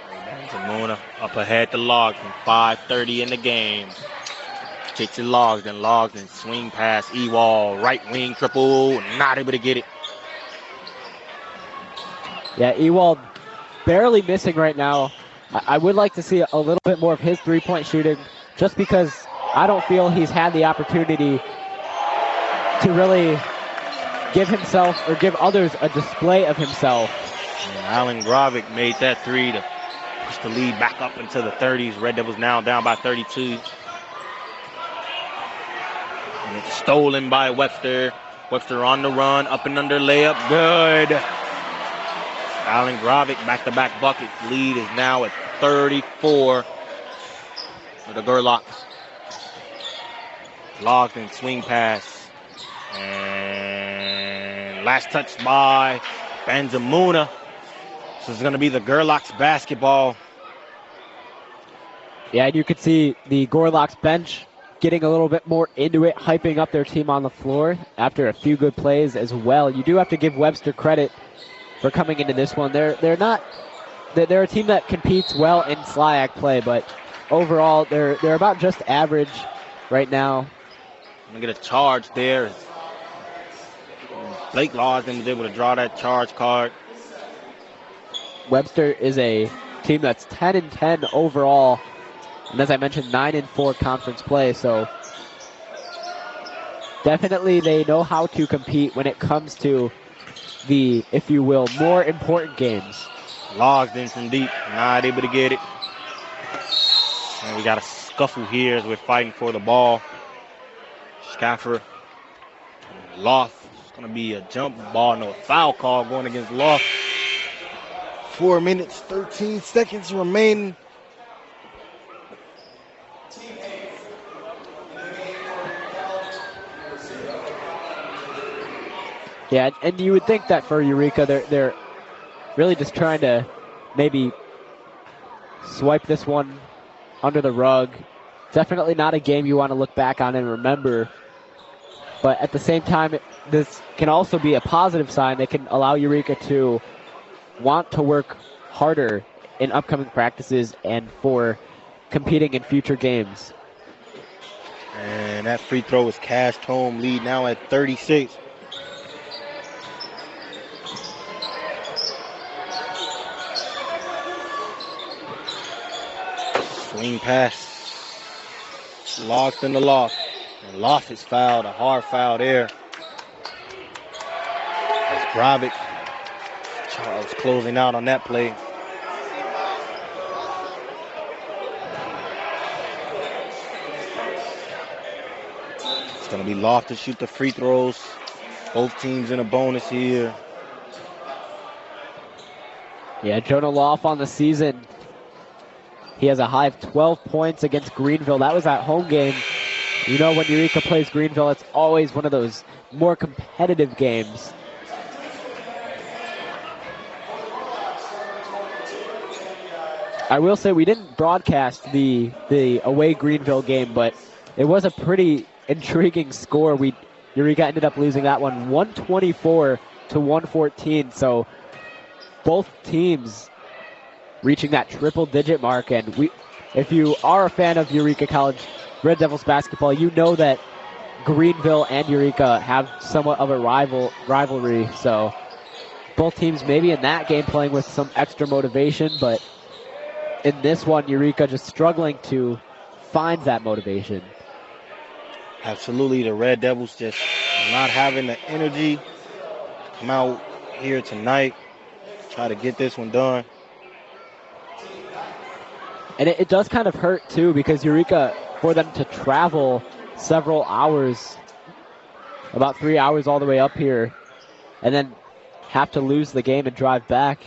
Benzamuna up ahead to Logden. 5:30 in the game. Kicks it Logden. Logden swing pass Ewald. Right wing triple. Not able to get it. Yeah, Ewald barely missing right now. I would like to see a little bit more of his three-point shooting just because I don't feel he's had the opportunity to really give himself or give others a display of himself. And Alan Gravic made that three to push the lead back up into the 30s. Red Devils now down by 32. And it's stolen by Webster. Webster on the run, up and under layup, good. Alan Gravic back-to-back buckets. Lead is now at 34 for the Gerlachs. Logged swing pass. And last touch by Benzamuna. So it's going to be the Gerlachs basketball. Yeah, and you could see the Gerlachs bench getting a little bit more into it, hyping up their team on the floor after a few good plays as well. You do have to give Webster credit for coming into this one. They're a team that competes well in SLIAC play, but overall they're about just average right now. I'm gonna get a charge there. Blake Lawson was able to draw that charge card. Webster is a team that's 10-10 overall. And as I mentioned, 9-4 conference play, so definitely they know how to compete when it comes to the, if you will, more important games. Logged in from deep, not able to get it. And we got a scuffle here as we're fighting for the ball. Schaffer, Loft. It's going to be a jump ball, no foul call going against Loft. 4 minutes, 13 seconds remaining. Yeah, and you would think that for Eureka, they're really just trying to maybe swipe this one under the rug. Definitely not a game you want to look back on and remember. But at the same time, this can also be a positive sign that can allow Eureka to want to work harder in upcoming practices and for competing in future games. And that free throw is cashed home. Lead now at 36. Swing pass. Lost in the loft. And Loft is fouled. A hard foul there. As Gravic. Charles closing out on that play. It's going to be Loft to shoot the free throws. Both teams in a bonus here. Yeah, Jonah Loft on the season. He has a high of 12 points against Greenville. That was that home game. You know, when Eureka plays Greenville, it's always one of those more competitive games. I will say we didn't broadcast the away Greenville game, but it was a pretty intriguing score. Eureka ended up losing that one 124-114. So both teams reaching that triple-digit mark. And if you are a fan of Eureka College Red Devils basketball, you know that Greenville and Eureka have somewhat of a rivalry. So both teams maybe in that game playing with some extra motivation, but in this one, Eureka just struggling to find that motivation. Absolutely, the Red Devils just not having the energy to come out here tonight, try to get this one done. And it does kind of hurt, too, because Eureka, for them to travel several hours, about 3 hours all the way up here, and then have to lose the game and drive back,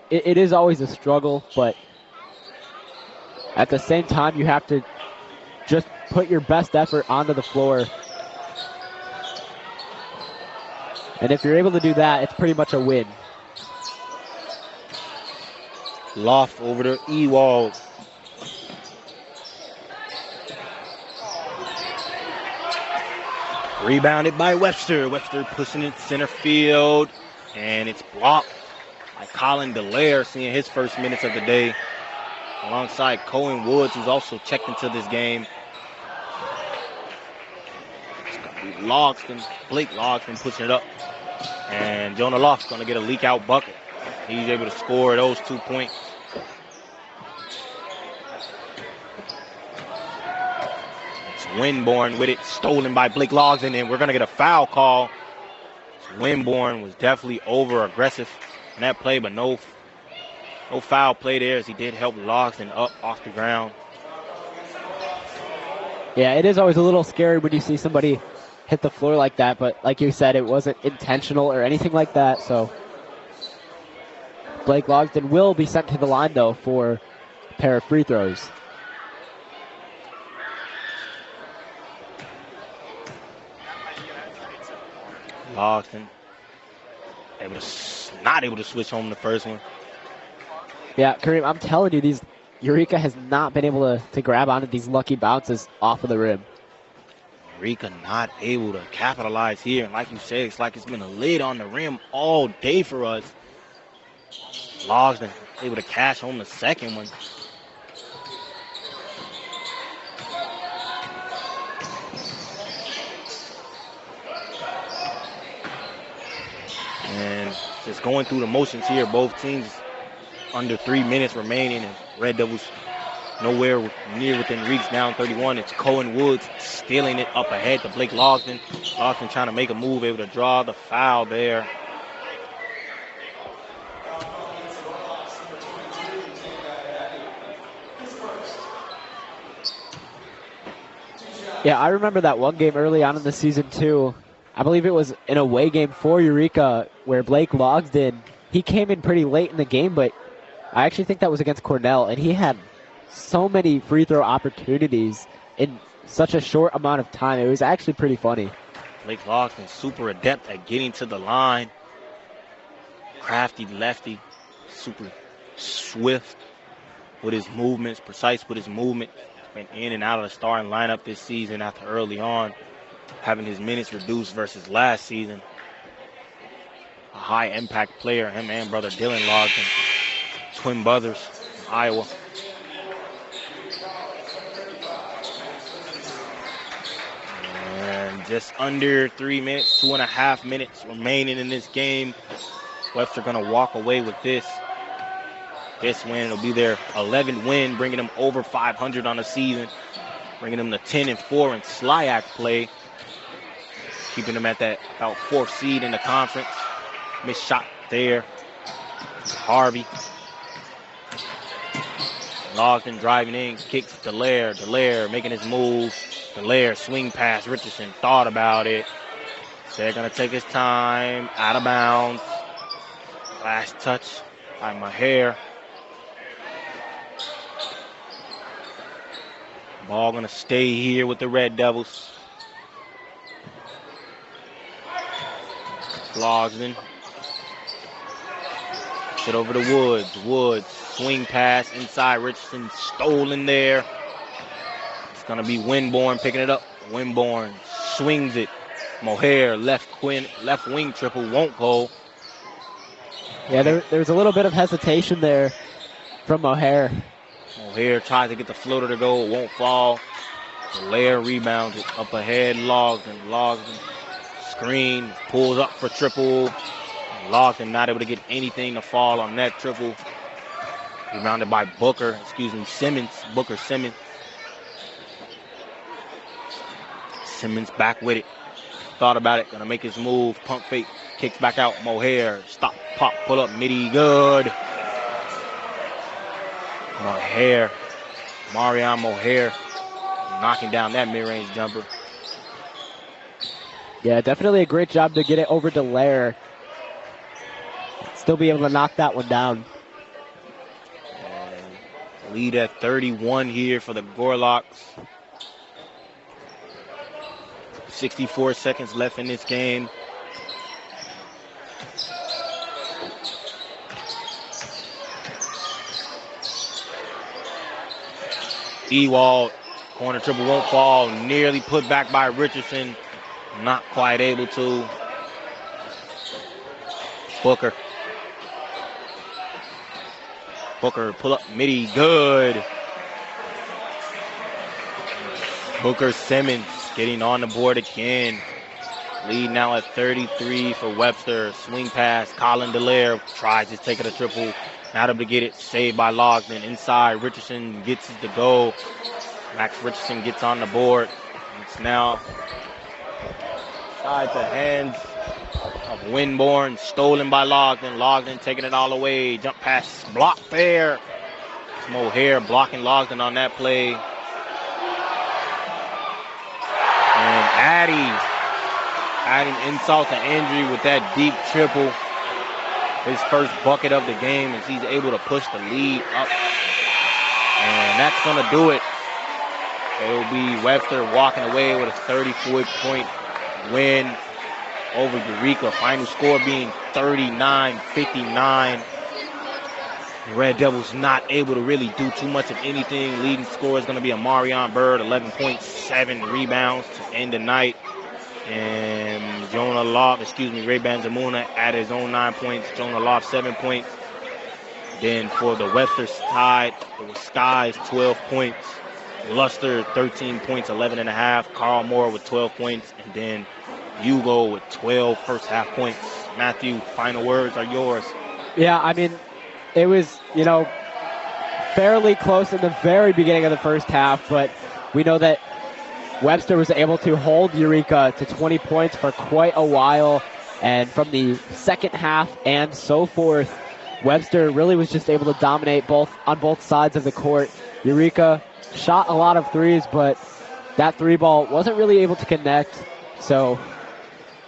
it is always a struggle, but at the same time, you have to just put your best effort onto the floor. And if you're able to do that, it's pretty much a win. Loft over to Ewald. Rebounded by Webster. Webster pushing it center field. And it's blocked by Colin Delaire, seeing his first minutes of the day. Alongside Cohen Woods, who's also checked into this game. It's going to be Logston, Blake Logston pushing it up. And Jonah Loft's going to get a leak out bucket. He's able to score those 2 points. It's Winborn with it, stolen by Blake Logsdon, and we're going to get a foul call. Winborn was definitely over-aggressive in that play, but no foul play there as he did help Logsdon up off the ground. Yeah, it is always a little scary when you see somebody hit the floor like that, but like you said, it wasn't intentional or anything like that, so Blake Logsdon will be sent to the line, though, for a pair of free throws. Logsdon not able to switch home the first one. Yeah, Kareem, I'm telling you, Eureka has not been able to grab onto these lucky bounces off of the rim. Eureka not able to capitalize here. And like you said, it's like it's been a lid on the rim all day for us. Logsdon able to cash home the second one. And just going through the motions here, both teams under 3 minutes remaining, and Red Devils nowhere near within reach, down 31. It's Cohen Woods stealing it up ahead to Blake Logsdon. Logsdon trying to make a move, able to draw the foul there. Yeah, I remember that one game early on in the season, too. I believe it was an away game for Eureka where Blake Logsdon, he came in pretty late in the game, but I actually think that was against Cornell, and he had so many free throw opportunities in such a short amount of time. It was actually pretty funny. Blake Logsdon super adept at getting to the line. Crafty lefty, super swift with his movements, precise with his movement. Been in and out of the starting lineup this season after early on having his minutes reduced versus last season. A high impact player, him and brother Dylan Logsdon, twin brothers from Iowa. And just under 3 minutes, 2.5 minutes remaining in this game. Webster gonna walk away with this. This win, it'll be their 11th win, bringing them over 500 on the season, bringing them to 10-4 in SLIAC play, keeping them at that about 4th seed in the conference. Missed shot there. Harvey. Logsdon driving in, kicks Dallaire. Dallaire making his move. Dallaire swing pass. Richardson thought about it. They're gonna take his time. Out of bounds. Last touch by Maher. Ball gonna stay here with the Red Devils. Logsdon. Sit over to Woods. Woods, swing pass inside. Richardson stolen there. It's gonna be Winborn picking it up. Winborn swings it. Mohair, left wing triple, won't go. Yeah, there's a little bit of hesitation there from Mohair. Mohair tries to get the floater to go, it won't fall. Dallaire rebounds it up ahead. Logsdon screen, pulls up for triple. Logsdon not able to get anything to fall on that triple. Rebounded by Simmons. Booker Simmons. Simmons back with it. Thought about it, gonna make his move. Pump fake, kicks back out. Mohair, stop, pop, pull up, midi, good. Marion Mohair, knocking down that mid-range jumper. Yeah, definitely a great job to get it over to Dallaire. Still be able to knock that one down. And lead at 31 here for the Gorlocks. 64 seconds left in this game. Ewald, corner triple won't fall. Nearly put back by Richardson. Not quite able to. Booker pull up midi, good. Booker Simmons getting on the board again. Lead now at 33 for Webster. Swing pass. Colin Delaire tries to take it a triple. Not able to get it. Saved by Logden. Inside, Richardson gets the goal. Max Richardson gets on the board. It's now side to hands of Winborn. Stolen by Logden. Logden taking it all away. Jump pass. Blocked there. It's Mohair blocking Logden on that play. And Addy adding insult to injury with that deep triple. His first bucket of the game as he's able to push the lead up. And that's going to do it. It'll be Webster walking away with a 34-point win over Eureka. Final score being 39-59. Red Devils not able to really do too much of anything. Leading scorer is going to be Amarion Bird, 11.7 rebounds to end the night. And Ray Banzamuna added his own 9 points. Jonah Loft, 7 points. Then for the Webster side, it was Skies, 12 points. Luster, 13 points, 11.5. Carl Moore with 12 points. And then Hugo with 12 first half points. Matthew, final words are yours. Yeah, I mean, it was, fairly close in the very beginning of the first half, but we know that Webster was able to hold Eureka to 20 points for quite a while, and from the second half and so forth, Webster really was just able to dominate on both sides of the court. Eureka shot a lot of threes, but that three ball wasn't really able to connect, so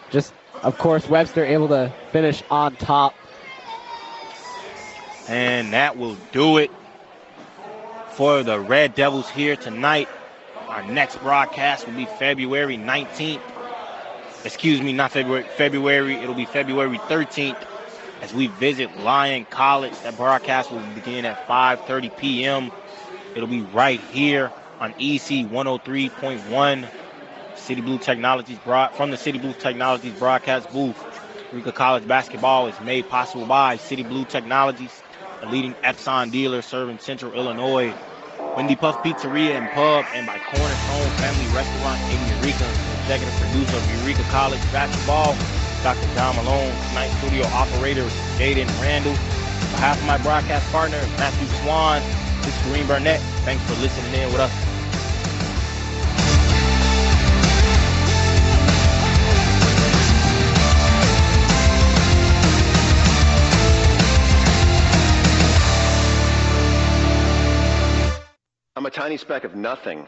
just, of course, Webster able to finish on top. And that will do it for the Red Devils here tonight. Our next broadcast will be February 19th. Excuse me, not February. It'll be February 13th as we visit Lyon College. That broadcast will begin at 5:30 p.m. It'll be right here on EC 103.1. City Blue Technologies from the City Blue Technologies broadcast booth. Eureka College basketball is made possible by City Blue Technologies, a leading Epson dealer serving Central Illinois. Wendy Puff Pizzeria and Pub, and by Cornerstone Family Restaurant in Eureka. Executive producer of Eureka College basketball, Dr. John Malone. Tonight's studio operator, Jaden Randall. On behalf of my broadcast partner, Matthew Swan, this is Kareem Burnett. Thanks for listening in with us. I'm a tiny speck of nothing